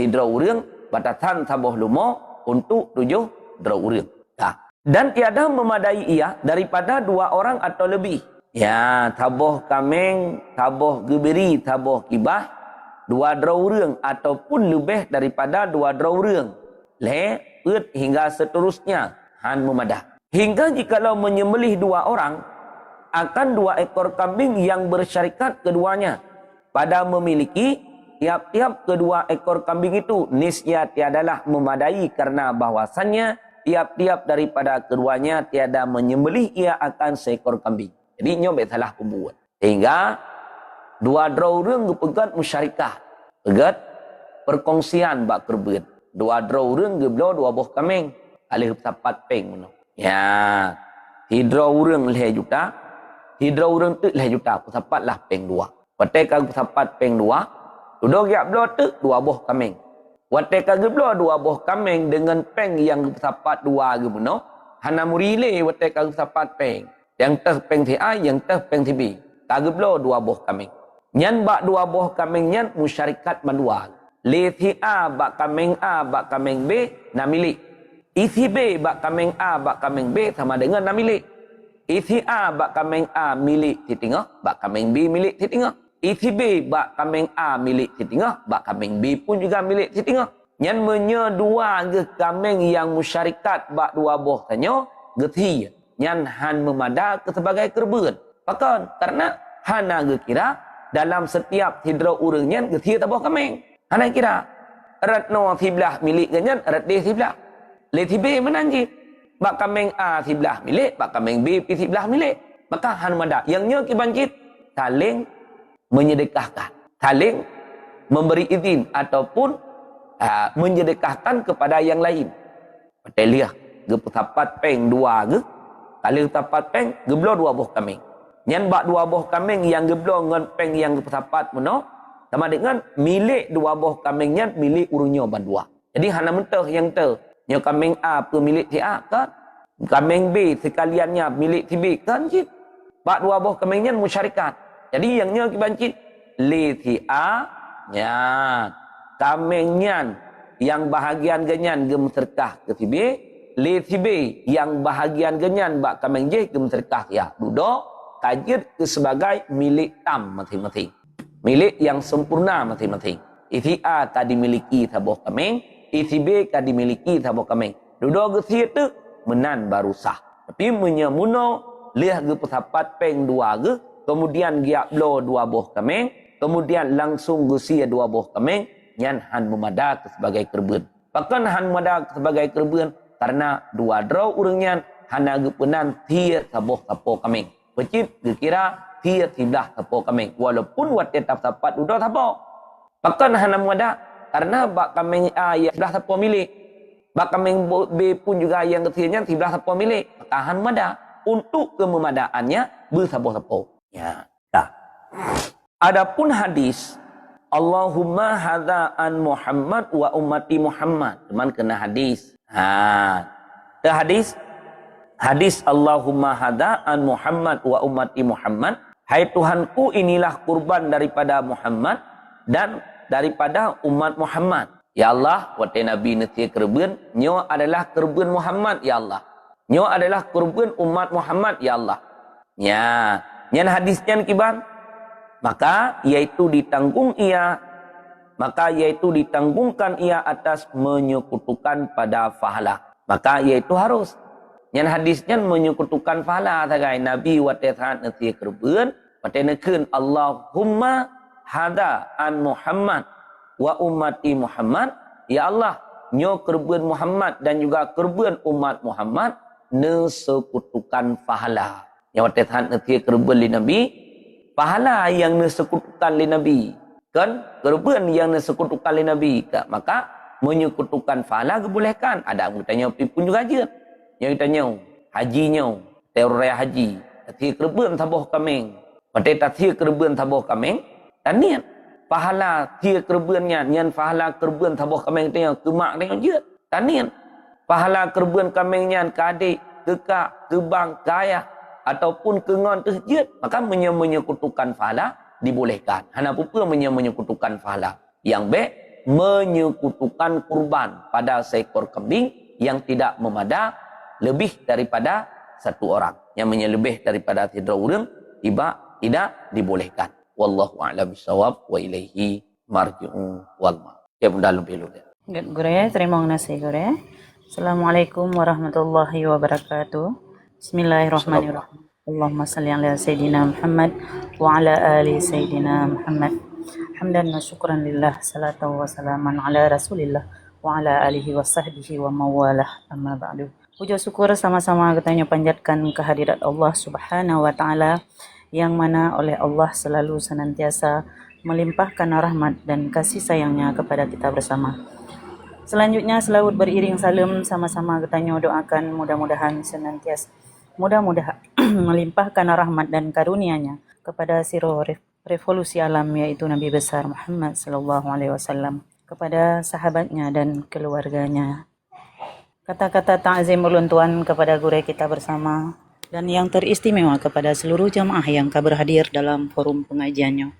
tidra urang batasan taboh lumo untuk 7 dra urang. Nah, dan tiada memadai ia daripada 2 orang atau lebih. Ya, taboh kameng, taboh gebiri, taboh kibah 2 dra urang ataupun lebih daripada 2 dra urang. Le, ut hingga seterusnya han memadah. Hingga jikalau menyembelih 2 orang akan 2 ekor kambing yang bersyarikat keduanya pada memiliki tiap-tiap kedua ekor kambing itu niscaya tiadalah memadai karena bahwasannya tiap-tiap daripada keduanya tiada menyembelih ia akan seekor kambing. Jadi nyobek salah pembuat. Sehingga 2 dra urang pegat musyarikat. Pegat perkongsian bak kerbun. 2 dra urang geblo 2 boh kambing. Alih sapat peng meno. Ya, tidra urang leh juta. Tidra urang tu leh juta. Sapat lah peng 2. Patai kag sapat peng 2. Duduk giap belah tu 2 boh kambing. Wate kage belah 2 boh kambing dengan peng yang sapat 2 ge meno. Hana murile wate kage sapat peng. Yang teh peng ti ai, yang teh peng ti bi. Kage belah 2 boh kambing. Nyan bak 2 boh kambing nyan musyarikat mandua. Le ti a bak kambing B na milik. Isi B bak kambing A bak kambing B sama dengan na milik. Isi A bak kambing A milik ti tengah, bak kambing B milik ti tengah. Isi B bak kambing A milik di tengah, bak kambing B pun juga milik di tengah. Yang menye 2 ge kambing yang musyarikat bak 2 boh tanya, geti. nyan han memada ke sebagai kerbeun. Pakon karena hana ge kira dalam setiap hidro urang nyan ge thia taboh kameng. Hana kira erat no sebelah milik ge nyan erat de sebelah. Le tibe menanjit. Bak kameng A sebelah milik, bak kameng B pi sebelah milik. Maka han memada yang nya ki banjit saling menyedekahkan, saling memberi izin ataupun menyedekahkan kepada yang lain. Peteliah ge petapat peng dua ge, kali petapat peng geblo dua buah kambing. Nyan bak dua buah kambing yang geblo ngan peng yang petapat meno sama dengan milik dua buah kambing nyan milik urunyo bandua. Jadi hana mentah yang te, nyo kambing A pemilik si A kan, kambing B sekaliannya milik si B kan cit. Bak dua buah kambing nyan musyarikat. Jadi yang nyo ki bancit li si A nya kambing nyan yang bahagian genyan gem serkah ke si B, li si B yang bahagian genyan bak kambing J gem serkah ya. Duduk tajir ke sebagai milik tam masing-masing. Milik yang sempurna masing-masing. Isi A ka dimiliki saboh kambing, isi B ka dimiliki saboh kambing. Duduk ke si tu menan baru sah. Tapi menyamuno liah ge pesapat peng dua ge, kemudian gia blo dua buah kambing, kemudian langsung gusia dua buah kambing, nyan han memada sebagai kerbeun. Bahkan han memada sebagai kerbeun karena dua draw urang nyan hana gepenan tia saboh sapo kambing. Pecit dikira tia sebelah sapo kambing. Walaupun wat tetap sapat udah sapo. Bahkan hana memada karena bak kambing A yang sebelah sapo milik. Bak kambing B pun juga yang ketianya sebelah sapo milik. Maka han memada untuk kememadaannya bersapo-sapo. Ya, dah. Adapun hadis Allahumma hadza an Muhammad wa ummati Muhammad. Teman kena hadis. Hadis Allahumma hadza an Muhammad wa ummati Muhammad. Hai Tuhanku, inilah kurban daripada Muhammad dan daripada umat Muhammad. Ya Allah, wate Nabi netia kerbeun, nyo adalah kerbeun Muhammad ya Allah. Nyo adalah kurban umat Muhammad ya Allah. Ya, nyan hadisnya kiban. Maka yaitu ditanggungkan ia atas menyekutukan pada pahala. Maka yaitu harus yang hadisnya menyekutukan pahala sagai Nabi watehan nasi kerbeun watenekeun Allahumma hada an Muhammad wa ummati Muhammad. Ya Allah, nyo kerbeun Muhammad dan juga kerbeun umat Muhammad nesekutukan pahala. Yang watehan nasi kerbeun li Nabi pahala yang disekutukan oleh Nabi. Kan? Kerbeun yang disekutukan oleh Nabi. Maka menyekutukan pahala kebolehkan. Ada yang tanya pun juga je. Yang tanya hajinya, teori haji. Tapi kerbeun taboh kameng. Pada tapi kerbeun taboh kameng. Dan niat pahala dia kerbeunnya, nyan pahala kerbeun taboh kameng tanya kemak tanya je. Dan niat pahala kerbeun kamengnya ke adik, ke kak, ke bang, ke ayah ataupun kengon terjud, maka menyekutukan pahala dibolehkan. Hana pupa menyekutukan pahala. Yang B, menyekutukan kurban pada seekor kambing yang tidak memada lebih daripada satu orang. Yang lebih daripada tiga orang, tidak dibolehkan. Wallahu a'lam bishawab wa ilaihi marji'un wal ma. Ya bunda lebih dia. Gure, terima kasih Gure. Assalamualaikum warahmatullahi wabarakatuh. Bismillahirrahmanirrahim. Allahumma salli ala Sayyidina Muhammad wa ala ali Sayyidina Muhammad. Hamdan wa syukran lillah, salatu wa salaman ala Rasulillah wa ala alihi wa sahbihi wa mawalah, amma ba'du. Puja syukur sama-sama kita panjatkan kehadirat Allah Subhanahu wa taala yang mana oleh Allah selalu senantiasa melimpahkan rahmat dan kasih sayangnya kepada kita bersama. Selanjutnya selawat beriring salam sama-sama kita doakan mudah-mudahan senantiasa melimpahkan rahmat dan karunia-Nya kepada siro revolusi alam yaitu Nabi besar Muhammad sallallahu alaihi wasallam, kepada sahabatnya dan keluarganya. Kata-kata ta'zim ulun tuan kepada guru kita bersama dan yang teristimewa kepada seluruh jamaah yang berhadir dalam forum pengajiannya.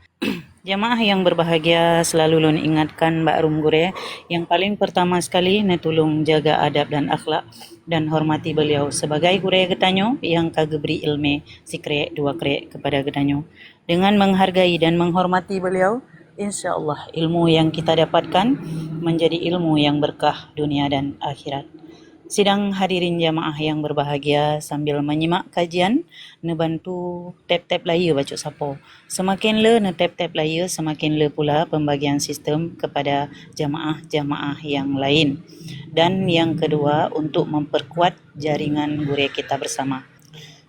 Jamaah yang berbahagia, selalu lun ingatkan Mbak Rum Gure yang paling pertama sekali netulung jaga adab dan akhlak dan hormati beliau sebagai gure getanyo yang kageberi ilmu si krek dua krek kepada getanyo. Dengan menghargai dan menghormati beliau, insya-Allah ilmu yang kita dapatkan menjadi ilmu yang berkah dunia dan akhirat. Sidang hadirin jamaah yang berbahagia, sambil menyimak kajian, ne bantu tap-tap layar baca sapo. Semakin le ne tap-tap layar, semakin le pula pembagian sistem kepada jamaah-jamaah yang lain. Dan yang kedua, untuk memperkuat jaringan gure kita bersama.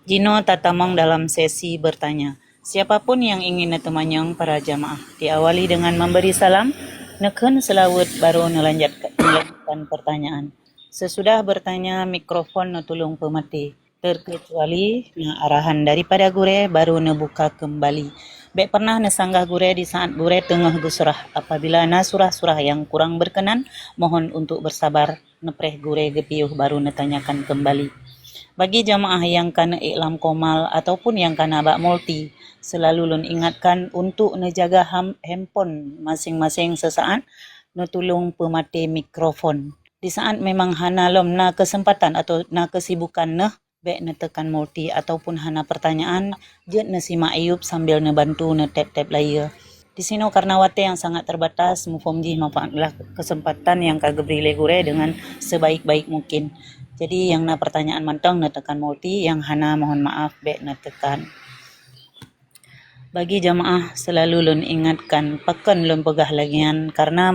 Jino tatamang dalam sesi bertanya. Siapapun yang ingin netemanyang para jamaah, diawali dengan memberi salam, neken selawat baru nelanjutkan pertanyaan. Sesudah bertanya, mikrofon netulung pemati. Terkecuali arahan daripada gure baru nebuka kembali. Bek pernah nesanggah gure di saat gure tengah gusurah. Apabila na surah-surah yang kurang berkenan, mohon untuk bersabar. Nepreh gure gepiuh baru netanyakan kembali. Bagi jamaah yang kana iklam komal ataupun yang kana bak multi, selalu lun ingatkan untuk nejaga handphone masing-masing sesaat, netulung pemati mikrofon. Di saat memang hana lom na kesempatan atau na kesibukan nah, bek netekan multi ataupun hana pertanyaan, jet nesima ayub sambil nebantu netap-tap layar. Di sini karena wate yang sangat terbatas, mufomji manfaatlah kesempatan yang kagebri legure dengan sebaik-baik mungkin. Jadi yang na pertanyaan mantong netekan multi, yang hana mohon maaf bek netekan. Bagi jamaah selalu lun ingatkan pakan lun pegah lagian karena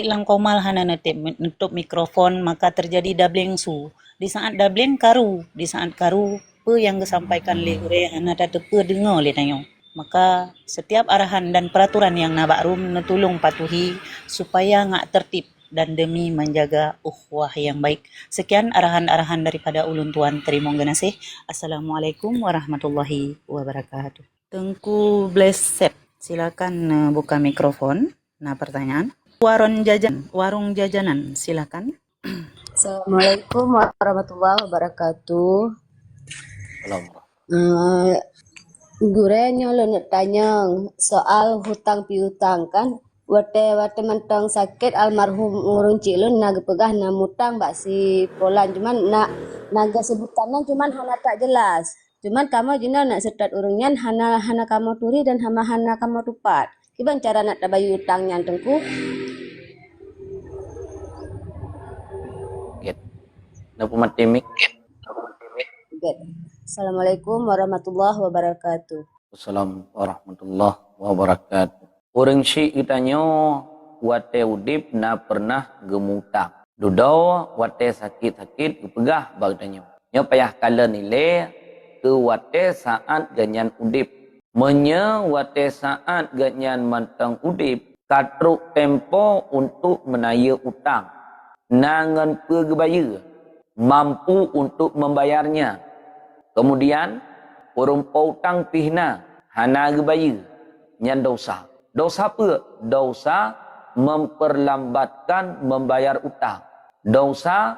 lang komal hana nutup mikrofon maka terjadi dabling su. Di saat dabling karu, di saat karu pe yang disampaikan legure hana tepe dengar le tanyo. Maka setiap arahan dan peraturan yang nabak rum netulung patuhi supaya ngak tertib dan demi menjaga ukhuwah yang baik. Sekian arahan-arahan daripada ulun tuan. Terima kasih. Assalamualaikum warahmatullahi wabarakatuh. Tengku Blessed, silakan buka mikrofon. Nah, pertanyaan. Warung jajanan, silakan. Assalamualaikum warahmatullahi wabarakatuh. Gure lo nak tanya soal hutang piutang kan. Wate mentang sakit almarhum urun cilun naga pegah na mutang bak si polan cuman naga sebutannya cuman hana tak jelas. Cuman kamu jina nak setat urungnya hana kamu turi dan hana kamu tupat. Gimana cara nak tabayu utangnya tengku? Napa matemik? Assalamualaikum warahmatullahi wabarakatuh. Assalamualaikum warahmatullahi wabarakatuh. Orang syik kitanya wate udip na pernah gemutang. Dudau wate sakit-sakit kepegah bagtanya. Nya payah kala nilai ke wate saat ganyan udip. Menya wate saat ganyan mantang udip katruk tempo untuk menaya utang. Nangan pegebaya mampu untuk membayarnya. Kemudian orang utang pihna hana gebaya nyan dosa. Dosa apa? Dosa memperlambatkan membayar utang. Dosa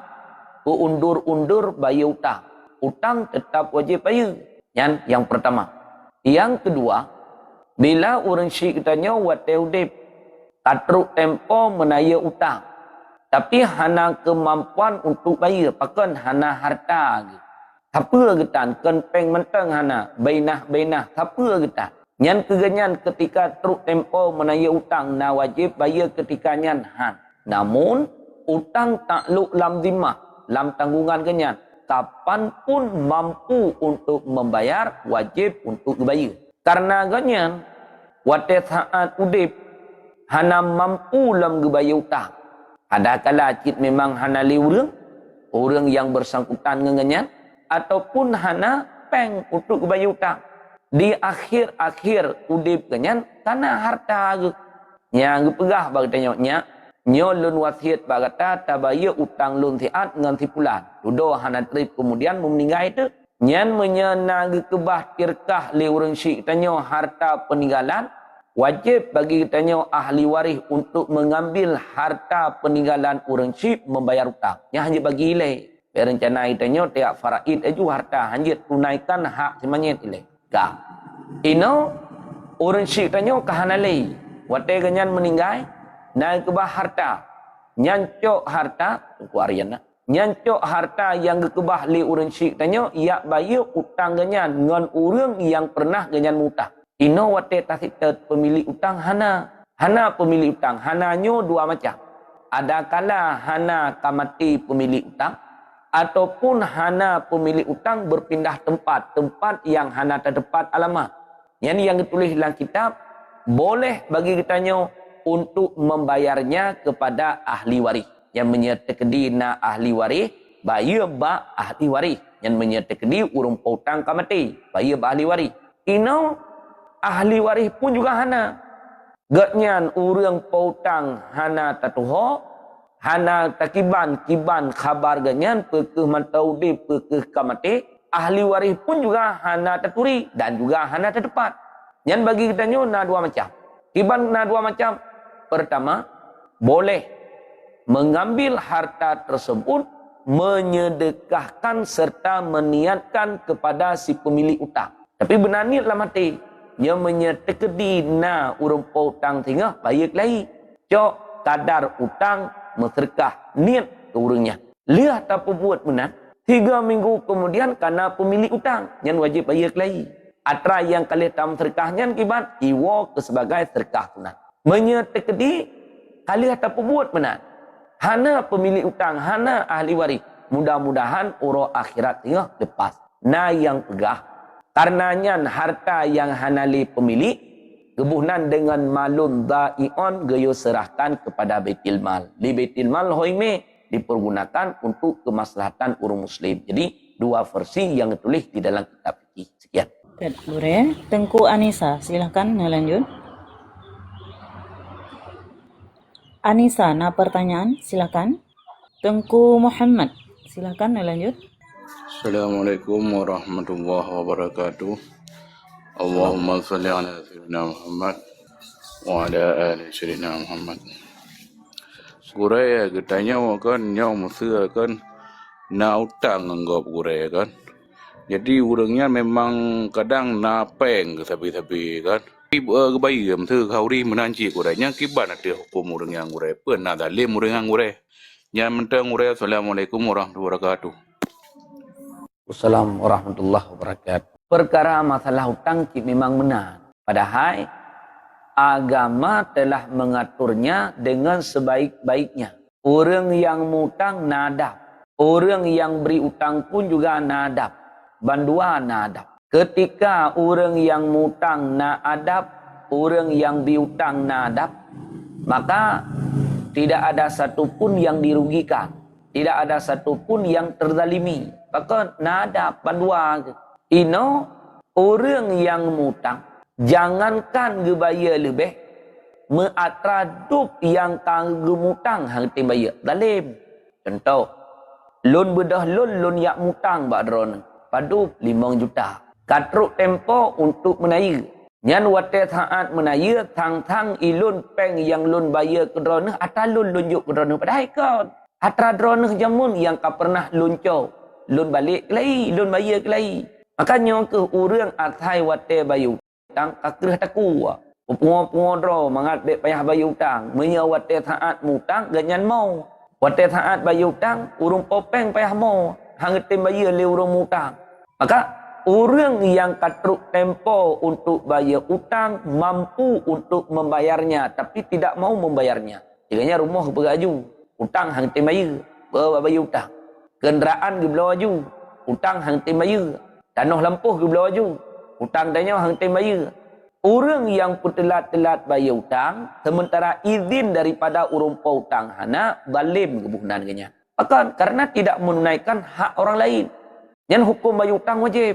undur-undur bayar utang. Utang tetap wajib bayar. Yang pertama. Yang kedua, bila orang syik katanya wate udip katruk tempo menaya utang. Tapi hana kemampuan untuk bayar. Pakan hana harta. Apa getan? Kenpeng mentang hana. Bainah. Apa getan? Nyan keganyan ketika truk tempo menaya utang na wajib bayar ketika nyan han. Namun utang takluk lam zimmah, lam tanggungan kenyan. Kapanpun mampu untuk membayar, wajib untuk bayar. Karena ganyan wate saat udip hana mampu lam gebaya utang. Ada kala cit memang hana li orang yang bersangkutan ngenyan ataupun hana peng untuk gebaya utang. Di akhir udip kenyan tanah harta ge nya pegah bagi tanya nyo lun wasiat bagata tabaya utang lun siat ngan sipulan dudo hana trip kemudian meninggal itu nyan menyena ge kebah tirkah li urang syik tanya harta peninggalan wajib bagi tanya ahli waris untuk mengambil harta peninggalan urang syik membayar utang nya hanya bagi ilai berencana itanya tiap faraid aju harta hanya tunaikan hak semanyet ilai ka ino orang syik tanya kahanalai wate ganyan meninggal naik ke harta nyancok harta kuarian nyancok harta yang kekebah li orang syik tanya ia bayar utang ganyan ngan orang yang pernah ganyan mutang ino wate tasik pemilik utang hana pemilik utang hananyo dua macam adakala hana kamati pemilik utang ataupun hana pemilik utang berpindah tempat yang hana terdapat alamat. Yang ditulis dalam kitab, boleh bagi kitanya untuk membayarnya kepada ahli waris. Yang menyertai na ahli waris, bayar ba ahli waris. Yang menyertai urung pautang kamati, bayar ba ahli waris. Ino ahli waris pun juga hana. Gatnyan urang pautang hana tatuho, hana takiban khabar ganyan pekeh mantau di pekeh kamate, ahli waris pun juga hana taturi dan juga hana terdepat. Yang bagi kita na dua macam. Kiban na dua macam. Pertama, boleh mengambil harta tersebut, menyedekahkan serta meniatkan kepada si pemilik utang. Tapi benar ni dalam hati, yang menyertai na urang pautang tinggal bayar lagi. Cok kadar utang menserkah niat ke urangnya. Lihat apa buat benar. 3 minggu kemudian karena pemilik utang yang wajib bayar lagi. Atra yang kali tam serkahnya kibat iwo ke sebagai serkah tunat. Menyertai kali apa buat benar. Hana pemilik utang, hana ahli waris. Mudah-mudahan uro akhirat tinggal lepas. Na yang pegah. Karenanya harta yang hanali pemilik kebunan dengan malun da'ion gayo serahkan kepada Baitul Mal. Di Baitul Mal hoime dipergunakan untuk kemaslahatan orang muslim. Jadi dua versi yang ditulis di dalam kitab fikih. Sekian. Boleh. Tengku Anissa, silakan lanjut. Anissa, na pertanyaan, silakan. Tengku Muhammad, silakan lanjut. Assalamualaikum warahmatullahi wabarakatuh. Allahumma salli ala sayyidina Muhammad wa ala ali sayyidina Muhammad. Gurai getanya kan nyau musuh kan na utang anggap gurai kan. Jadi urangnya memang kadang na peng ke sapi-sapi kan. Kebayi musuh kauri menanci gurainya kiban ada hukum urang yang gurai pun na dalim urang yang gurai. Yang mentang gurai. Assalamualaikum warahmatullahi wabarakatuh. Wassalamualaikum warahmatullahi wabarakatuh. Perkara masalah hutang memang benar. Padahal agama telah mengaturnya dengan sebaik-baiknya. Orang yang mutang nadab. Orang yang beri utang pun juga nadab. Bandua nadab. Ketika orang yang mutang nadab, orang yang diutang nadab, maka tidak ada satupun yang dirugikan. Tidak ada satupun yang terzalimi. Maka nadab bandua. Ino orang yang mutang, jangankan gebaya lebih, meatraduk yang kang gemutang hang timbaya dalim. Contoh, lon bedah lon yak mutang bak dron, padu 5 juta. Katruk tempo untuk menaya. Nyan wate saat menaya, tang ilun peng yang lon bayar ke dron, atalun lunjuk ke dron padahal kau. Atra dron jamun yang kau pernah luncau, lon balik kelai, lon bayar kelai. Makanya ke urang atai wate bayu utang kakrah taku. Pungo dro mangat dek payah bayu utang. Menya wate saat mutang ganyan mau. Wate saat bayu utang urung popeng payah mau. Hang tem bayar le urung mutang. Maka urang yang katruk tempo untuk bayar utang mampu untuk membayarnya tapi tidak mau membayarnya. Jadinya rumah beraju. Utang hang tem bayar. Bayar utang. Kenderaan ge belaju. Utang hang tem bayar. Tanah lampuh ke belah baju. Hutang tanya hang tem bayar. Orang yang telat bayar hutang, sementara izin daripada urang pautang hana, zalim kebunan kenya. Bahkan karena tidak menunaikan hak orang lain. Yang hukum bayar hutang wajib.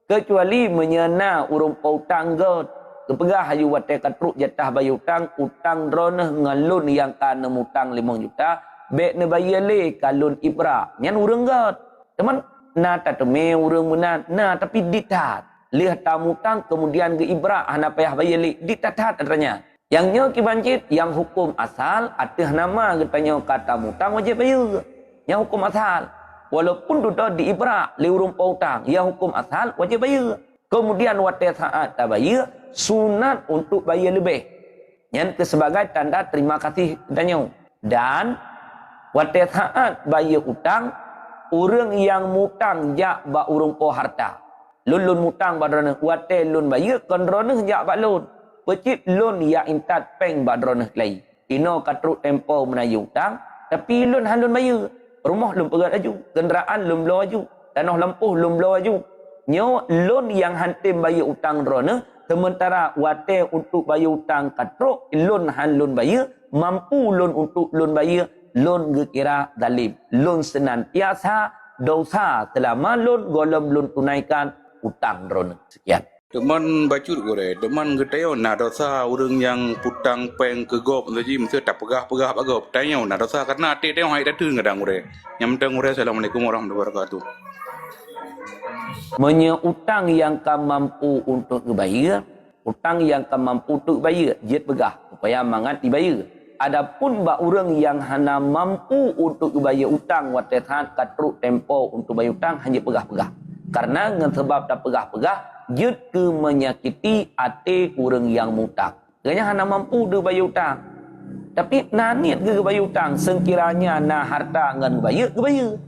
Kecuali menyena urang pautang god. Kepegah hayu wate katruk jatah bayar hutang, hutang droneh ngalun yang kana hutang 5 juta, bek ne bayar le kalun ibra. Yang urang god. Teman na tateme urang menat na tapi ditat lihat tamu tang kemudian ke ibra hana payah bayar ditatat katanya yang nyo ki bancit yang hukum asal atih nama katanya kata mutang wajib bayar yang hukum asal walaupun duda di ibra li urang pautang yang hukum asal wajib bayar kemudian wate saat tak bayar sunat untuk bayar lebih yang sebagai tanda terima kasih katanya dan wate saat bayar utang orang yang mutang jak bak urung po harta. Lun mutang badrone wate lun bayar kondrone jak bak lun. Pecit lun ya intat peng badrone klai. ino katruk tempo menayu hutang, tapi lun halun bayar. Rumah lun pegat aju, kenderaan lun belau aju, tanah lempuh lun belau aju. Nyo lun yang hantim bayar hutang drone, sementara wate untuk bayar hutang katruk, lun halun bayar, mampu lun untuk lun bayar, lun gekira zalim. Lun senantiasa dosa selama lun golem lun tunaikan hutang drone. Sekian. Deman bacur gore, deman getayo na dosa urang yang putang peng ke gop saji mesti tak pegah-pegah bagop. Tanya na dosa karena ate teo hai datun ngadang gore. Yang penting gore assalamualaikum warahmatullahi wabarakatuh. Utang yang kau mampu untuk bayar, utang yang kau mampu untuk bayar, jet pegah supaya mangat dibayar. Adapun bak orang yang hana mampu untuk bayar utang watehan katruk tempo untuk bayar utang hanya pegah-pegah. Karena dengan sebab tak pegah-pegah, jet ke menyakiti hati orang yang mutang. Kerana hana mampu dia bayar utang. Tapi nanit ke bayar utang, sekiranya na harta ngan bayar, ke bayar.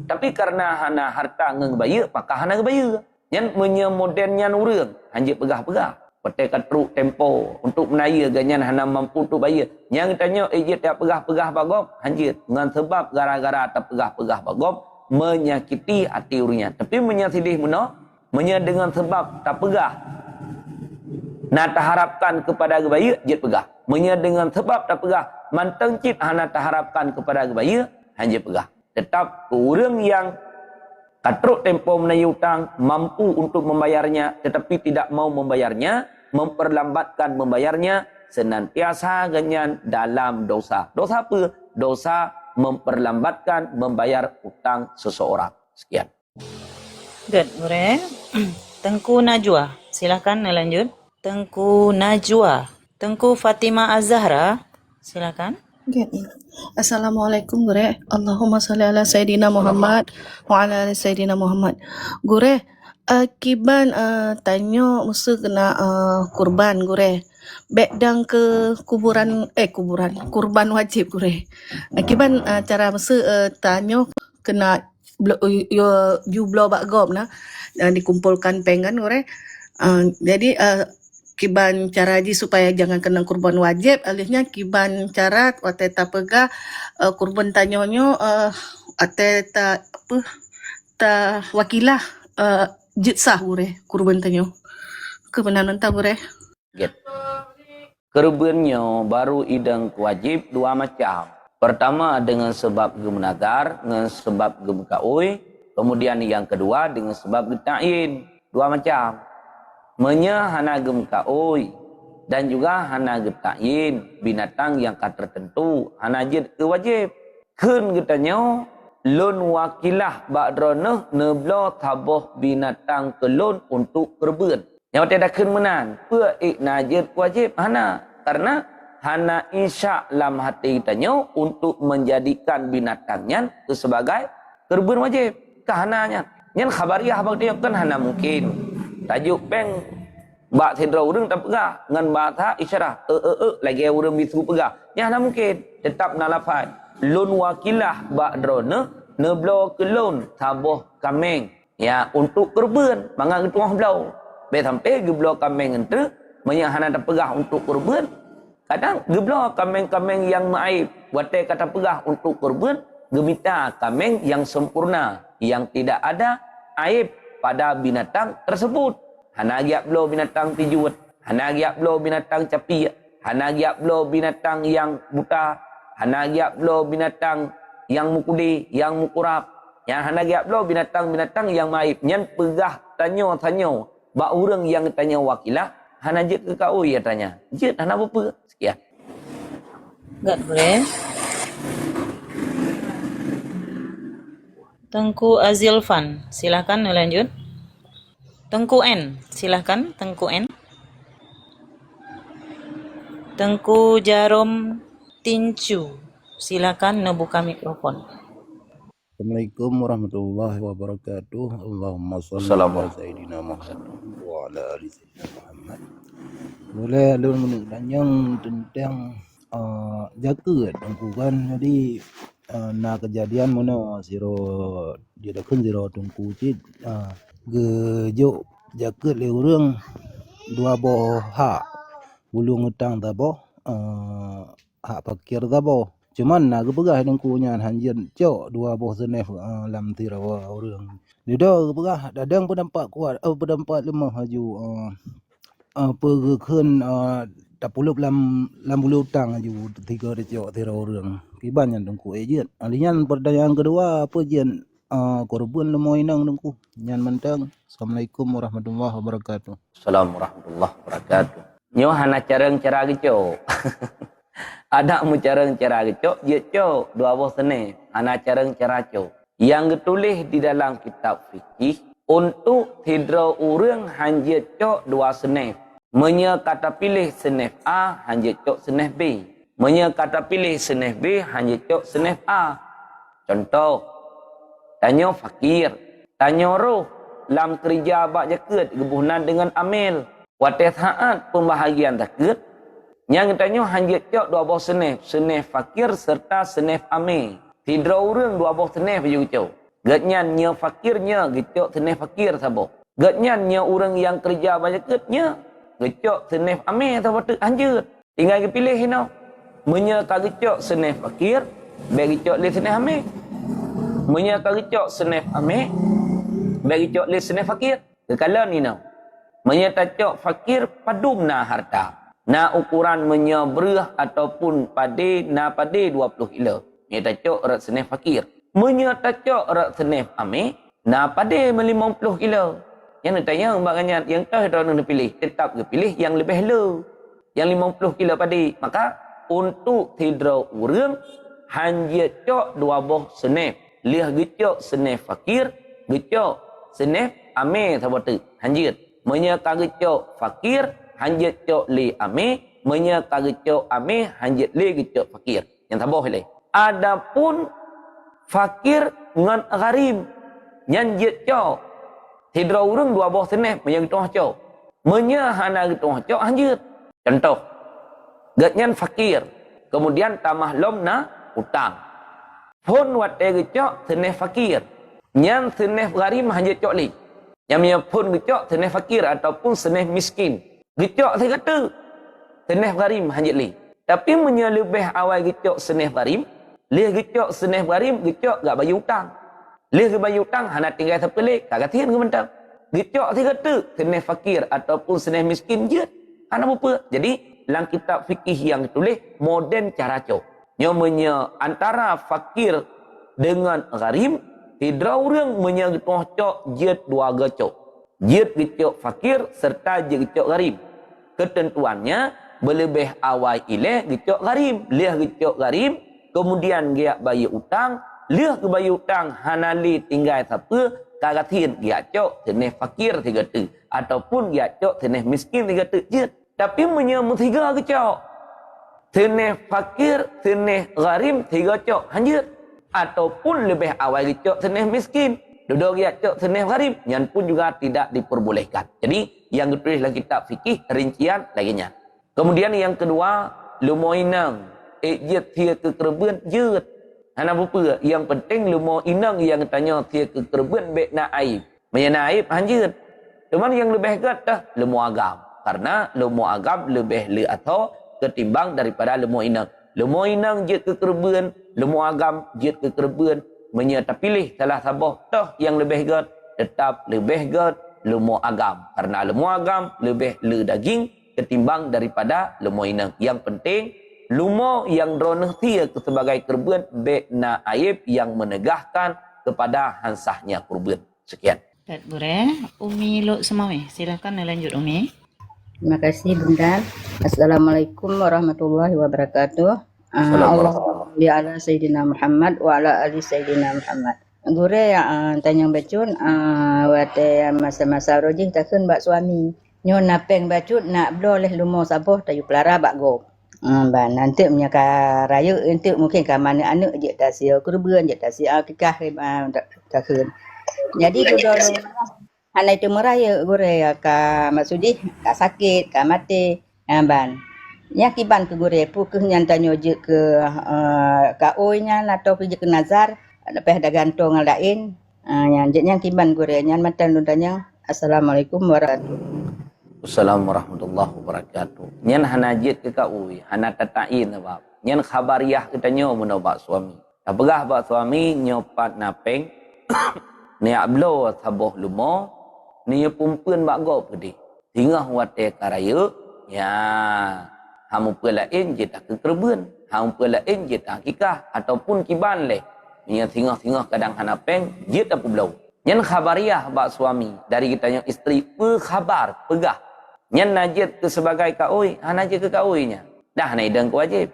Tapi karena hana harta ngan bayar, pakah hana ke bayar. Yang menyemodennya orang, hanya pegah-pegah. Petai katruk tempo untuk menaya ganyan hana mampu untuk bayar. Yang tanya ejit tak pegah-pegah bagop, hanya dengan sebab gara-gara tak pegah-pegah bagop menyakiti hati orangnya. Tapi menyasidih mana? Dengan sebab tak pegah. Nak harapkan kepada gebaya, jet pegah. Dengan sebab tak pegah, manteng cip hana harapkan kepada gebaya, hanya pegah. Tetap orang yang katruk tempo menaya hutang mampu untuk membayarnya, tetapi tidak mau membayarnya, memperlambatkan membayarnya, senantiasa ganyan dalam dosa. Dosa apa? Dosa memperlambatkan membayar hutang seseorang. Sekian. Good, boleh. Tengku Najwa, silakan lanjut. Tengku Najwa. Tengku Fatimah Az-Zahra, silakan. Okay. Assalamualaikum gure. Allahumma salli ala Sayyidina Muhammad wa ala ali Sayyidina Muhammad. Gure, kiban tanya musuh kena kurban gure. Bedang ke kuburan kurban wajib gure. Kiban cara musuh tanya kena jublo bak gom na dikumpulkan pengan gure. Jadi kiban cara ji supaya jangan kena kurban wajib, alihnya kiban cara wate ta pegah kurban tanyonyo ate ta apa ta wakilah jit sah gure kurban tanyo. Kebenaran ta gure. Get. Kurbannya baru idang wajib dua macam. Pertama dengan sebab gemenagar, dengan sebab gemkaui, kemudian yang kedua dengan sebab getain. Dua macam. Hana gemkaui dan juga hana getain binatang yang tertentu hana jid ke wajib. Kun getanya lun wakilah ba'droneh neblo taboh binatang ke lun untuk kurban. Yang tidak kun menan, pua iknajid wajib hana karena hana isya lam hati tanya untuk menjadikan binatangnya sebagai kurban wajib. Kahananya nyen khabariah bang dia kan hana mungkin. Tajuk peng bak sendra urang tak pegah ngan bahasa isyarat lagi urang bisu pegah nya nak mungkin tetap nalafai lun wakilah bak drone neblo ke lun taboh kameng ya untuk kurban mangang tuah blau be sampai geblo kameng ente menya hana tak pegah untuk kurban kadang geblo kameng-kameng yang maib wate kata pegah untuk kurban gemita kameng yang sempurna yang tidak ada aib pada binatang tersebut. Hana giap blo binatang tijuat, hana giap blo binatang capi, hana giap blo binatang yang buta, hana giap blo binatang yang mukudi, yang mukurap, yang hana giap blo binatang-binatang yang maib. Nyan pegah tanya-tanya, bak urang yang tanya wakilah, hana jet ke kau ya tanya. Jet hana apa? Sekian. Enggak boleh. Tengku Azilfan, silakan lanjut. Tengku N, silakan Tengku N. Tengku Jarom Tincu, silakan membuka mikrofon. Assalamualaikum warahmatullahi wabarakatuh. Allahumma shalli ala Sayyidina Muhammad wa ala ali Sayyidina Muhammad. Boleh alun menunjang tentang jaga tungkukan jadi na kejadian mana siro dia dakun siro tungku cid gejo jaket le urang dua boh ha bulung utang tabo hak fakir tabo. Cuman nak kepegah dengku nyan hanjen cok dua boh senef lam tirawa orang. Dia kepegah dadang pendapat kuat pendapat lemah haju perkeun tapuluk lam bulu utang haju tiga de cok tira orang. Kiban nyan dengku ejen. Alinyan pertanyaan kedua apa jen korban lemo inang dengku nyan mentang. Assalamualaikum warahmatullahi wabarakatuh. Assalamualaikum warahmatullahi wabarakatuh. Nyo hana careng cara gitu. Ada mu careng cara gitu, je cok dua boh senef. Hana careng cara cok. Yang ditulis di dalam kitab fikih untuk tidra urang hanje cok dua senef. Menya kata pilih senef A hanje cok senef B. Menya kata pilih senef B hanje cok senef A. Contoh, tanya fakir, tanya roh, lam kerja abak jaket gebuhnan dengan amil. Wates haat pembahagian takut. Yang tanya hanjit cok dua boh senef. Senef fakir serta senef amil. Tidra urang dua boh senef je cok. Gatnyan nya fakirnya gecok senef fakir sabo. Gatnyan nya urang yang kerja abak jaketnya gecok senef amil sabo tu hanjit. Tinggal pilih hino. Menya ka gecok senef fakir, bagi gecok le senef amil. Menya ka gecok senef amil, bagi gecok le senef fakir. Kekalan ni no. Menya tacok fakir padum na harta. Na ukuran menyebrah ataupun pade na pade 20 kilo. Menya tacok rat senef fakir. Menya tacok rat senef ame na pade 50 kilo. Yang nak tanya maknanya yang tahu kita nak pilih, tetap ke pilih yang lebih lu. Yang 50 kilo pade. Maka untuk tidra urang hanya cok dua boh senef. Liah gecok senef fakir, gecok senef ame sabotu. Hanjit. Menya kagecok fakir, hanjit cok li ame, menya kagecok ame, hanjit li gecok fakir. Yang taboh le. Adapun fakir ngan gharim, nyanjit cok. Tidra urang dua boh senef, menya getoh cok. Menya hana getoh cok hanjit. Contoh, gatnyan fakir, kemudian tamah lom na utang. Pun wat gecok senef fakir, nyan senef gharim hanjit cok li. Yang punya pun gecok senef fakir ataupun senef miskin. Gecok saya kata senef gharim hanjit li. Tapi punya lebih awal gecok senef gharim, lih gecok senef gharim gecok gak bayar hutang. Lih ke bayar hutang hana tinggal sepelik kagak tian ke mentang. Gecok saya kata senef fakir ataupun senef miskin je. Hana apa? Jadi dalam kitab fikih yang tulis moden cara cok. Nyonya antara fakir dengan gharim, tidra urang menya getoh cok jet dua gecok. Jet gecok fakir serta jet gecok gharim. Ketentuannya berlebih awal ileh gecok gharim. Liah gecok gharim, kemudian dia bayar utang. Liah ke bayar utang, hanali tinggal siapa, kagatin dia cok senef fakir tiga tu. Ataupun dia cok senef miskin tiga tu. Jet. Tapi menya tiga gecok. Senef fakir, senef gharim, tiga cok hanjit. Ataupun lebih awal gecok senef miskin. Duduk gecok senef gharim. Yang pun juga tidak diperbolehkan. Jadi yang ditulis dalam kitab fikih rincian laginya. Kemudian yang kedua, lumo inang. Jet tia kekerben jet. Hana apa? Yang penting lumo inang yang tanya tia kekerben bek na aib. Menya aib hanjit. Cuman yang lebih gat lumo agam. Karena lumo agam lebih le atau ketimbang daripada lumo inang. Lumo inang jet kekerben, lumo agam jet kekerben. Menyata pilih salah sabah toh yang lebih gat, tetap lebih gat lumo agam. Karena lumo agam lebih le daging ketimbang daripada lumo inang. Yang penting lumo yang droneh tia sebagai kerben bek na aib yang menegahkan kepada hansahnya kurban. Sekian. Tat Bure, Umi Luk Semawe. Silakan lanjut Umi. Terima kasih Bunda. Assalamualaikum warahmatullahi wabarakatuh. Allahumma shalli ala Sayyidina Muhammad wa ala ali Sayyidina Muhammad. Gure yang tanya bacun wate masa-masa rojih takun bak suami. Nyo napeng bacut nak boleh lumo saboh tayu pelara bak go. Ban nanti punya ka raya nanti mungkin ka mana anak je tak sia kurban je tak sia akikah takun. Jadi duduk hana itu meraya gure ka maksudi ka sakit ka mati ban nya kiban ke gure pu ke nyan tanyo je ke ka oinya atau ke je ke nazar lepas ada gantung lain nyan je nyan kiban gure nyan matan dudanya. Assalamualaikum warahmatullahi Assalamualaikum warahmatullahi wabarakatuh. Nyan hana jit ke ka ui hana tatain apa Nyan khabariah katanya menobak suami. Apakah bak suami nyopat napeng ni ablo saboh lumo ni pumpun bak go pedih. Tingah wate karaya ya hamu pelain je tak kekerben, hamu pelain je tak hakikah ataupun kiban leh. Ni tingah-tingah kadang hanapeng je tak pulau. Nyan khabariah bak suami dari kitanya isteri khabar pegah. Nyan najid ke sebagai kaoi, najid ke kaoinya. Dah nai deng wajib.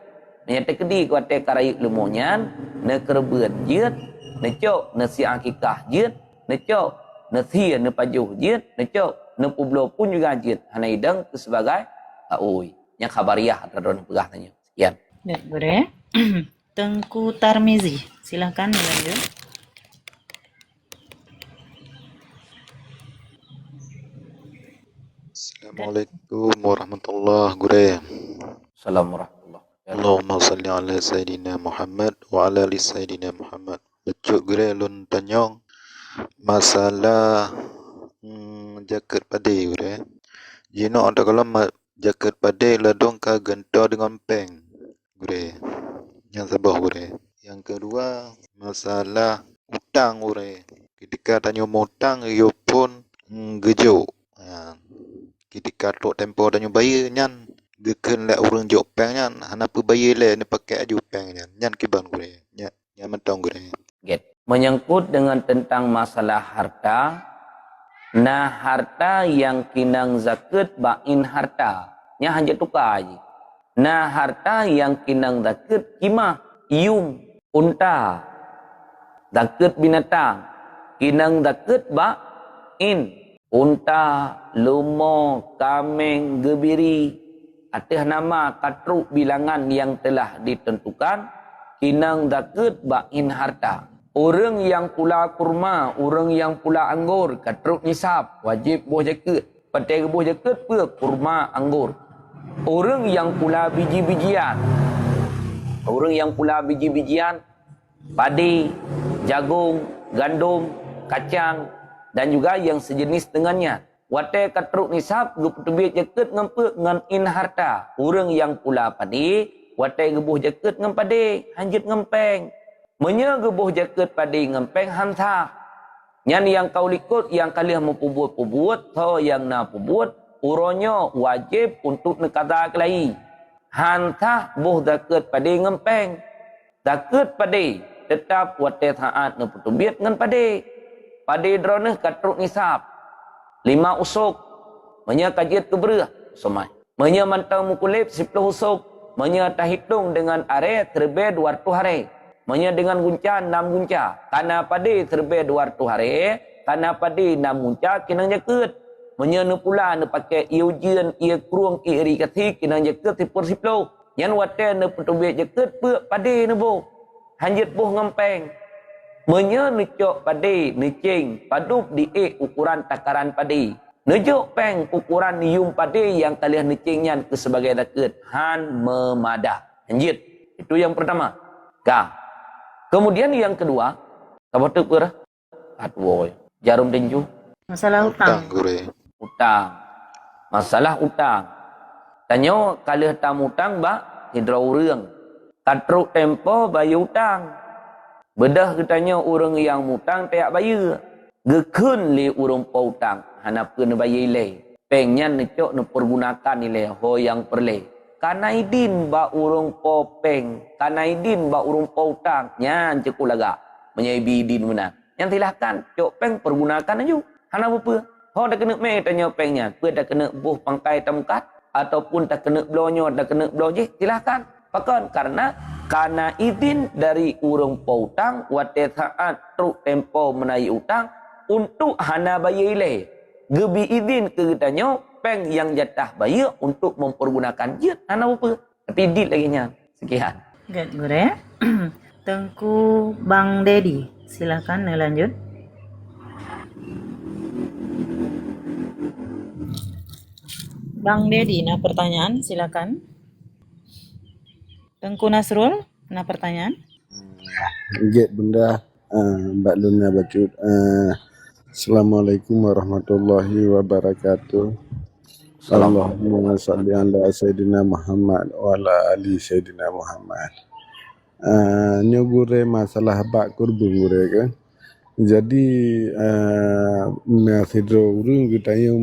Nya tekedi ku ate karaya lumonyan, ne kerbeun jeut, ne cok ne si akikah jeut, ne cok ne sia ne pajuh jeut, ne cok ne publo pun juga jeut. Nai deng ke sebagai kaoi. Nya khabariah radon pegah tanya. Sekian. Baik, Gure. Tengku Tarmizi, silakan dilanjut. Assalamualaikum warahmatullahi wabarakatuh. Assalamualaikum. Allahumma salli ala Sayyidina Muhammad wa ala ali Sayyidina Muhammad. Becuk gure lun tanyong masalah jaket padi gure. Jino ada kalau jaket padi ladong ka gento dengan peng gure. Yang sabah gure. Yang kedua masalah utang gure. Ketika tanyo utang yo pun gejo. Ketika tok tempo tanyo bayar nyan geken lek urang jok peng nyan hana pu bayar le ne pakai aju peng nyan kiban gure nyan mentong gure. Menyangkut dengan tentang masalah harta, nah harta yang kinang zakat bain harta nya hanya tukar aja. Nah harta yang kinang zakat kimah iung unta zakat binatang kinang zakat bain unta lumo kameng gebiri atas nama katruk bilangan yang telah ditentukan kinang zakat bain harta. Orang yang pula kurma, orang yang pula anggur, katruk nisab, wajib buah jaket. Pakai buah jaket pun kurma anggur. Orang yang pula biji-bijian, orang yang pula biji-bijian, padi, jagung, gandum, kacang, dan juga yang sejenis dengannya. Watai katruk nisab, guputubik jaket ngampu ngan in harta. Orang yang pula padi, watai gebuh jaket ngam padi, hanjit ngempeng. Menya gebuh jaket padi ngempeng hantah. Nyan yang kau likut yang kalian mempubuat-pubuat, so yang na pubuat, uronyo wajib untuk nekata kelai. Hantah buh jaket padi ngempeng. Jaket padi tetap watai taat neputubik ngan padi. Padi droneh katruk nisab. 5 usuk. Menya kajiat keberah. Somai. Menya mantau mukulip 10 usuk. Menya tahitung dengan are terbed wartu hari. Menya dengan gunca 6 gunca. Karena padi terbed wartu hari. Karena padi 6 gunca kinang jaket. Menya nu pula nu pakai iujian, ia kruang, ia rikati kinang jaket tipur 10. Yang watai nu petubik jaket pek padi nu boh. Hanjit boh ngempeng. Menya nucok padi, nucing, padup di ukuran takaran padi. Nujuk peng ukuran nium padi yang kalian nucingnya ke sebagai zakat. Han memadah. Hanjit. Itu yang pertama. Kemudian yang kedua. Apa tu kurah? Adwoy. Jarum tinju. Masalah hutang. Utang. Masalah utang. Tanya kalau tamu utang bak hidrau reung. Katruk tempo bayu utang. Bedah katanya orang yang mutang tak bayar. Gekun li orang pa utang. Hanapun bayar le. Pengnya necok pergunakan nilai ho yang perle. Karena idin ba orang pa peng. Karena idin ba orang pa utang. Nyan ceku laga. Menyaibi idin mana. Yang silahkan. Cok peng pergunakan aja. Hana apa? Ho dah kena meh tanya pengnya. Pu dah kena buh pangkai tamkat. Ataupun tak kena blonyo. Tak kena bloje. Silahkan. Pakan karena izin dari urang pautang wate saat truk tempo menai utang untuk hana bayar ile. Gebi izin ke katanya peng yang jatah bayar untuk mempergunakan jet hana apa. Tapi dit lagi nya. Sekian. Good, Gure. Tengku Bang Dedi, silakan lanjut. Bang Dedi, nah pertanyaan silakan. Tengku Nasrul, nah pertanyaan. Jet bunda Mbak Luna Bacut. Assalamualaikum warahmatullahi wabarakatuh. Allahumma salli ala Sayyidina Muhammad wa ala ali Sayyidina Muhammad. Nyogure masalah bak kurban gure kan. Jadi masidro urung kita yang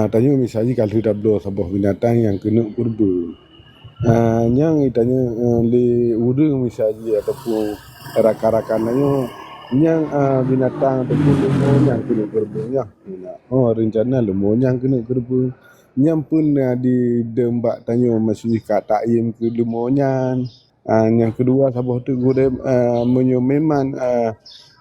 tanya misalnya kalau dablo sebuah binatang yang kena kurban. Yang itanya di urung misalnya ataupun rakan-rakannya yang binatang ataupun lemon yang kena kurbannya. Rencana lemon yang kena kurban. Yang pun di dembak tanya masih kata im ke lemonyan. Yang kedua sabah tu gure menyomeman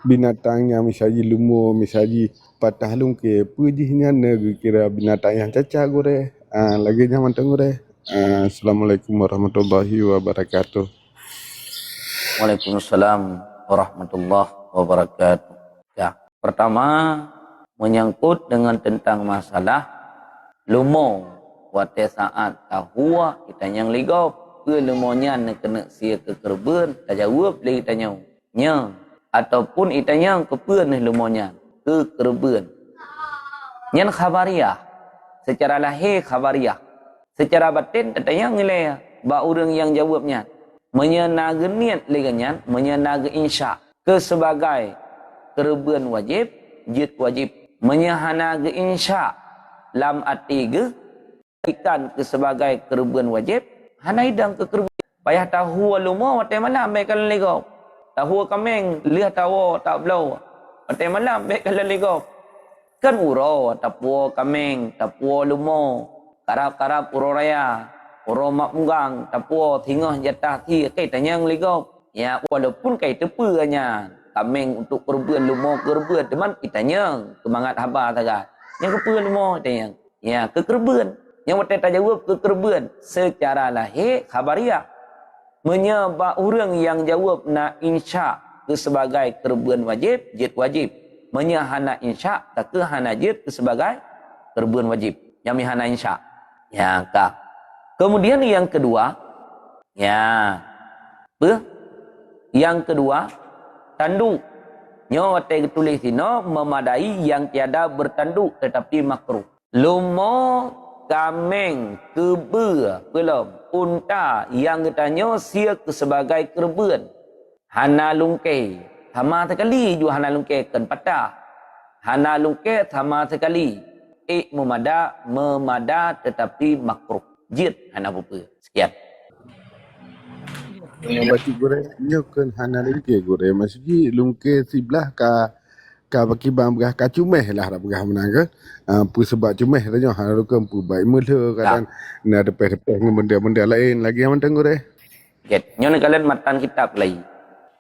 binatang yang misalnya lemur, misalnya patah lungke, pujihnya negeri kira binatang yang cacat gure. Lagi nyaman gure. Assalamualaikum warahmatullahi wabarakatuh. Waalaikumsalam warahmatullahi wabarakatuh. Ya, pertama menyangkut dengan tentang masalah lumo wate saat tahua kita yang ligop ke lumonya nak kena sia ke kerben tak jawab lagi tanya nya ataupun itanya kepen lumonya ke kerben nyan khabariah secara lahir khabariah secara batin tanya ngilai ba orang yang jawabnya menyenaga niat leganyan menyenaga insya ke sebagai kerben wajib jid wajib menyahanaga insya lam atiga ikan ke sebagai kerben wajib hanaidang ke kerben payah tahu lumo watai malam baikkan legop tahu kameng lihat tahu tak belau watai malam baikkan legop kan uro tapu kameng tapu lumo karap-karap uro raya uro makmunggang tapu tingah jatah ti kai tanyang legop ya walaupun kai tepanya kameng untuk kerben lumo kerben teman itanya kemangat haba saja yang kerben lumo tanyang ya ke kerben yang watai tak jawab ke kerben secara lahir khabariah menyebab orang yang jawab na insya ke sebagai kerben wajib jid wajib menyahana insya tak ke hana jid ke sebagai kerben wajib yang mihana insya ya kak kemudian yang kedua ya yang kedua tanduk nyo watai tulis sino memadai yang tiada bertanduk tetapi makruh lumo kameng kebe belum unta yang katanya sia ke sebagai kerben hana lungke sama sekali ju hana lungke kan patah hana lungke sama sekali memada tetapi makruh jid hana apa sekian Baca gure nyokun hana lungke gure masih lungke sebelah ka baki bang begah ka cumeh lah dak begah menang ke pu sebab cumeh tanya hana lungke pu baik mele kadang na depeh-depeh dengan benda-benda lain lagi yang mentang gure get nyo kalian matan kitab lagi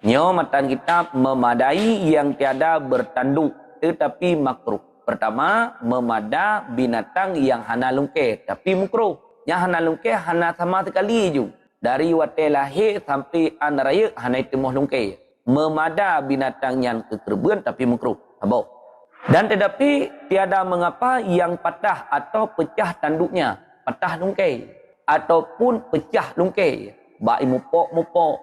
nyo matan kitab memadai yang tiada bertanduk tetapi makruh pertama memada binatang yang hana lungke tapi makruh yang hana lungke hana sama sekali ju dari watai lahir sampai anaraya hana itemoh lungke memada binatang yang kekerben tapi makruh habuk dan tetapi tiada mengapa yang patah atau pecah tanduknya patah lungke ataupun pecah lungke ba mupok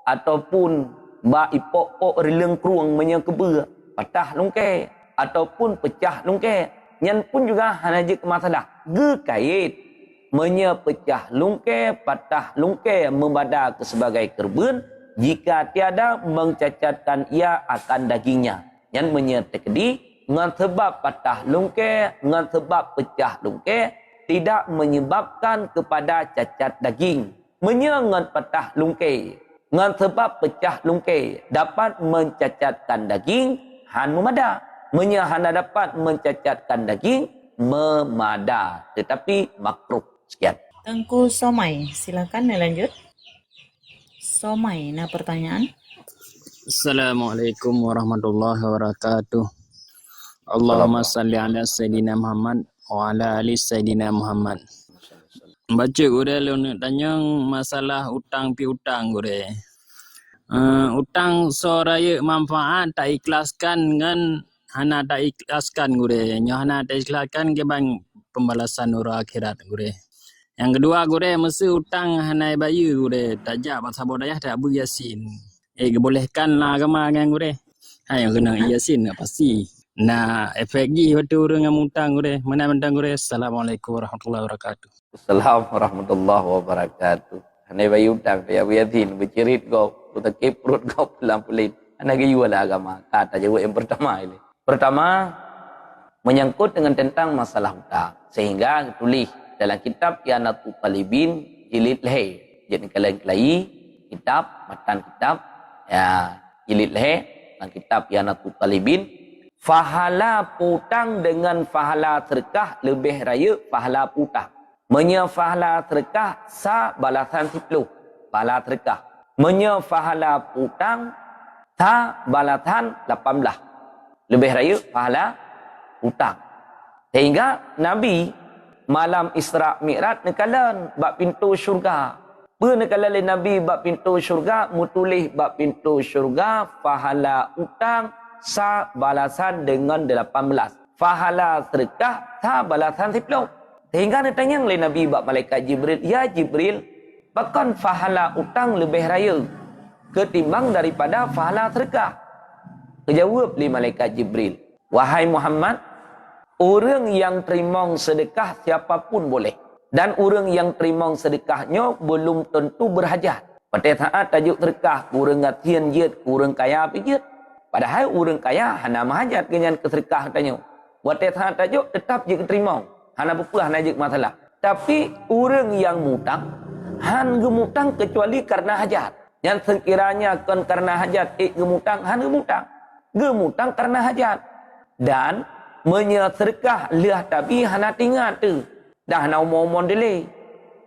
ataupun ba ipok releng kruang menyekebe patah lungke ataupun pecah lungke nyan pun juga hana je masalah gekait menyepecah lungke patah lungke membada ke sebagai kerben jika tiada mencacatkan ia akan dagingnya yang menyetekdi dengan sebab patah lungke dengan sebab pecah lungke tidak menyebabkan kepada cacat daging menyengat patah lungke dengan sebab pecah lungke dapat mencacatkan daging han memada menyahana dapat mencacatkan daging memada tetapi makruh sekian Tengku Somai silakan lanjut Somai, nah pertanyaan. Assalamualaikum warahmatullahi wabarakatuh. Allahumma salli ala Sayyidina Muhammad wa ala ali Sayyidina Muhammad. Baca gure lu nak tanya masalah utang piutang gure. Utang soraya manfaat tak ikhlaskan dengan hana tak ikhlaskan gure. Nyo hana tak ikhlaskan ke bang pembalasan ura akhirat gure. Yang kedua gure mesti utang hanai bayu gure tajak pasal bodayah tak bu yasin. Bolehkanlah agama kan gure. Yang kena yasin pasti. Nah, efek gi waktu orang yang mutang gure. Mana mentang gure. Assalamualaikum warahmatullahi wabarakatuh. Assalamualaikum warahmatullahi wabarakatuh. Hanai bayu utang ya wiatin bercerit kau, utakip perut kau pelan-pelan. Anak gayu lah agama. Kata jawab yang pertama ini. Pertama, menyangkut dengan tentang masalah hutang. Sehingga tulis dalam kitab Yanatul Talibin jilid lahir. Jadi kalian kelai kitab, matan kitab, ya jilid lahir dalam kitab Yanatul Talibin. Fahala putang dengan fahala terkah lebih raya fahala putang. Menyefahala terkah sa balasan 10. Fahala terkah. Menyefahala putang ta balasan 18. Lebih raya fahala putang. Sehingga Nabi malam Isra Mi'raj nekalan bab pintu syurga. Nekalan Nabi bab pintu syurga mutulih bab pintu syurga fahala utang sa balasan dengan 18. Fahala terkah ta balasan 10. Sehingga dia tanya oleh Nabi bab malaikat Jibril, ya Jibril, bahkan fahala utang lebih raya ketimbang daripada fahala terkah. Kejawab oleh malaikat Jibril, wahai Muhammad, orang yang terima sedekah siapapun boleh. Dan orang yang terima sedekahnya belum tentu berhajat. Pada saat tajuk terkah, orang ngatian jid, orang kaya pijit. Padahal orang kaya hana mahajat kenyan kesedekah tanya. Pada saat tajuk tetap je terima. Hana berpuas najik masalah. Tapi orang yang mutang, han gemutang kecuali karena hajat. Yang sekiranya kan karena hajat, gemutang, han gemutang. Gemutang karena hajat. Dan menyesedekah liah tapi hana tinggal tu. Dah nak umur-umur delay.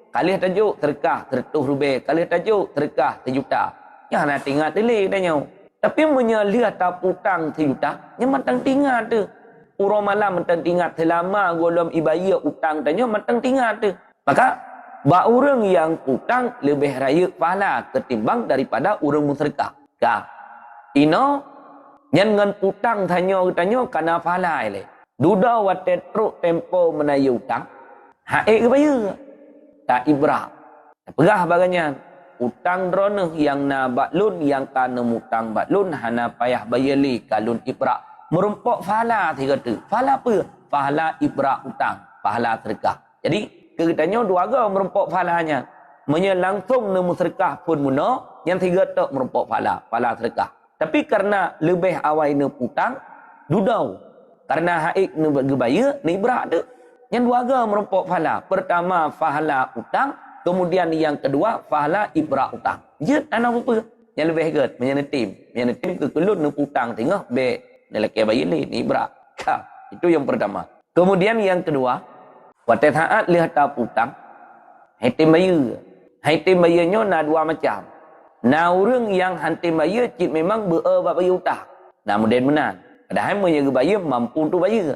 Kali tajuk sedekah 100 rubel, kali tajuk sedekah 1 juta. Ya hana tinggal delay tanya. Tapi menyeliah tak putang 1 juta, yang matang tinggal tu. Urang malam mentang tinggal selama golom ibaya utang tanya mentang tinggal tu. Maka bak orang yang utang lebih raya pahala ketimbang daripada orang musyrikah. Ka. Ino ngan utang tanya kana pahala ile. Duda wate truk tempo menayu utang. Hae ke bayar. Tak ibrah. Pegah baganya. Utang droneh yang na baklun yang kana mutang baklun hana payah bayali kalun ibrah. Merumpuk pahala tiga tu. Pahala apa? Pahala ibrah utang. Pahala sedekah. Jadi, kegetanya dua agak merumpuk pahalanya. Langsung nemu sedekah pun muna. Yang tiga tu merumpuk pahala. Pahala sedekah. Tapi karena lebih awal ni utang, dudau. Karena haik ni bergebaya, ni ibrah tu. Yang dua agak merumpuk pahala. Pertama, pahala utang. Kemudian yang kedua, pahala ibrah utang. Jut, anak apa? Yang lebih hegat. Menyenetim. Menyenetim ke kelun ni utang. Tengok, baik. Lelaki bayi ni ibrak. Itu yang pertama. Kemudian yang kedua, pada saat lihat tak putang, hatim bayi. Hatim bayinya na dua macam. Na orang yang hatim bayi cik memang berbab bayi utang. Nah mudah-mudahan. Padahal menjaga bayi mampu untuk bayi.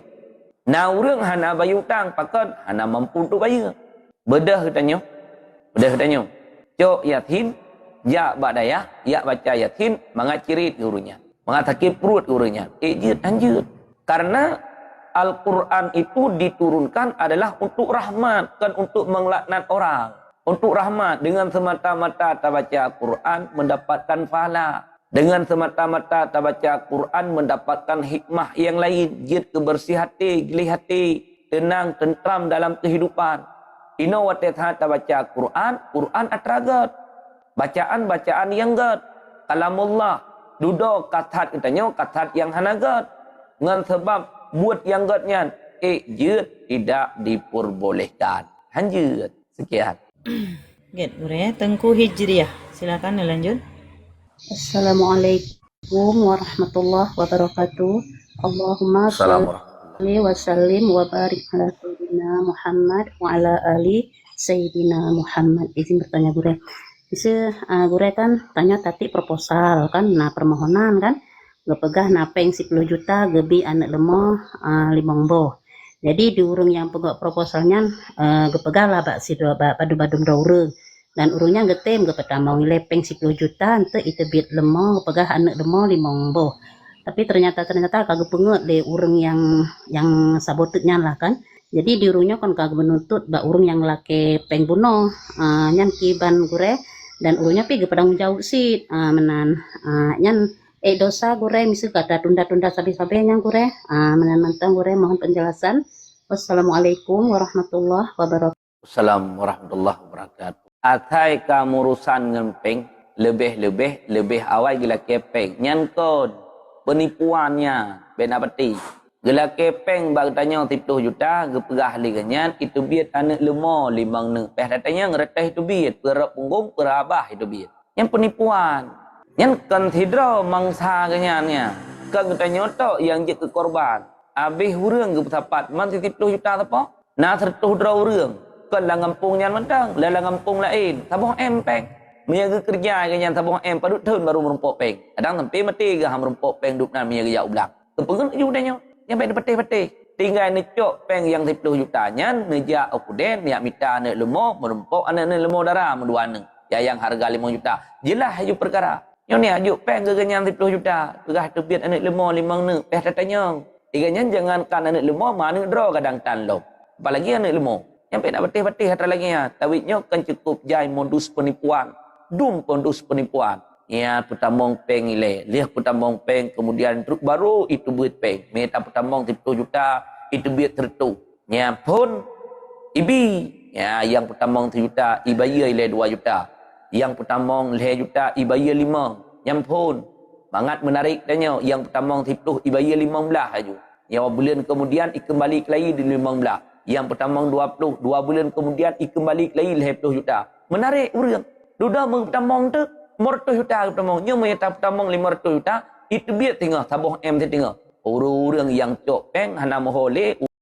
Na orang hana bayi utang, pakat hana mampu untuk bayi. Bedah katanya. Bedah katanya. Cok yatim, ya badaya, ya baca yatim, mengacirit gurunya. Mengatakan perut gurunya. Jid anjut. Karena Al-Quran itu diturunkan adalah untuk rahmat. Bukan untuk melaknat orang. Untuk rahmat. Dengan semata-mata tak baca Quran mendapatkan pahala. Dengan semata-mata tak baca Quran mendapatkan hikmah yang lain. Jid kebersih hati, gilih hati. Tenang, tentram dalam kehidupan. Ino watet tak baca Quran. Quran atragat. Bacaan-bacaan yang gad. Kalamullah. Dudo katat katanya katat yang hanagat. Dengan sebab buat yang gatnya. Jut tidak diperbolehkan. Hanjut. Sekian. Get, Tengku Hijriah. Silakan lanjut. Assalamualaikum warahmatullahi wabarakatuh. Allahumma sholli wa sallim wa barik ala sayyidina Muhammad wa ala ali sayyidina Muhammad. Izin bertanya Gure. Bisa Gure kan tanya tadi proposal kan, nah permohonan kan, gepegah napeng 10 juta gebi anak lemah 5 boh. Jadi di urung yang pegak proposalnya gepegah lah bak si badu-badum daure dan urungnya getem gepetama lepeng 10 juta ente itu bit lemah gepegah anak lemah 5 boh. Tapi ternyata kagak penget le urung yang sabotutnya lah kan. Jadi di urungnya kan kagak menuntut bak urung yang laki peng bunuh nyan kiban Gure. Dan urungnya pi gepadang jauh sih menan nyan dosa gure misu kata tunda-tunda sabi-sabinya gure. Menantang gure mohon penjelasan. Wassalamualaikum warahmatullahi wabarakatuh. Assalamualaikum warahmatullahi wabarakatuh. Atai kamurusan ngempeng lebih awal gila kepeng nyankon penipuannya benapati gila kepeng bag tanya 10 juta gepegah liganyan itu biat anak lemo limang ne peh datanya ngereteh itu biat perap punggung perabah itu biat yang penipuan yang kan tidro mangsa ganyannya kan tanya tok yang je ke korban habis urang ge tapat man 10 juta apa nah tertuh dra urang kan la ngampung nyan mentang la ngampung lain tabung empeng Mia kerja ganyan tabung padut tahun baru merumpok peng. Kadang tempe mati ke ham merumpok peng duk nan mia jauh belak. Tempengen judanya yang baik petih-petih. Tinggal ni cok peng yang 10 juta nyan neja okuden ya mita ne lemo merumpok ane ne lemo darah mendua ne. Ya yang harga 5 juta. Jelas aju perkara. Yo ni aju peng ke ganyan 10 juta. Tegah tu biat ane lemo limang ne peh tatanya. Tiganya jangankan ane lemo mana dro kadang tan lo. Apalagi ane lemo. Yang baik nak petih-petih hatra lagi ya. Tawitnya kan cukup jai modus penipuan. Dum pondus penipuan. Ya putamong peng ile, lihat putamong peng kemudian truk baru itu buat peng. Meta putamong 10 juta itu buat tertu. Ya pun ibi ya yang putamong 1 juta ibaya ile 2 juta. Yang putamong 5 juta ibaya 5. Yang pun bangat menarik tanya yang putamong 10 ibaya 15 aja. Ya bulan kemudian ikembali lagi di 15. Yang putamong 20 2 bulan kemudian ikembali lagi 50 juta. Menarik urang. Duda mengtamong tu 100 juta tamong nya mai tamong 500 juta itu biar tengah tabung M tengah orang yang cok peng hana mohole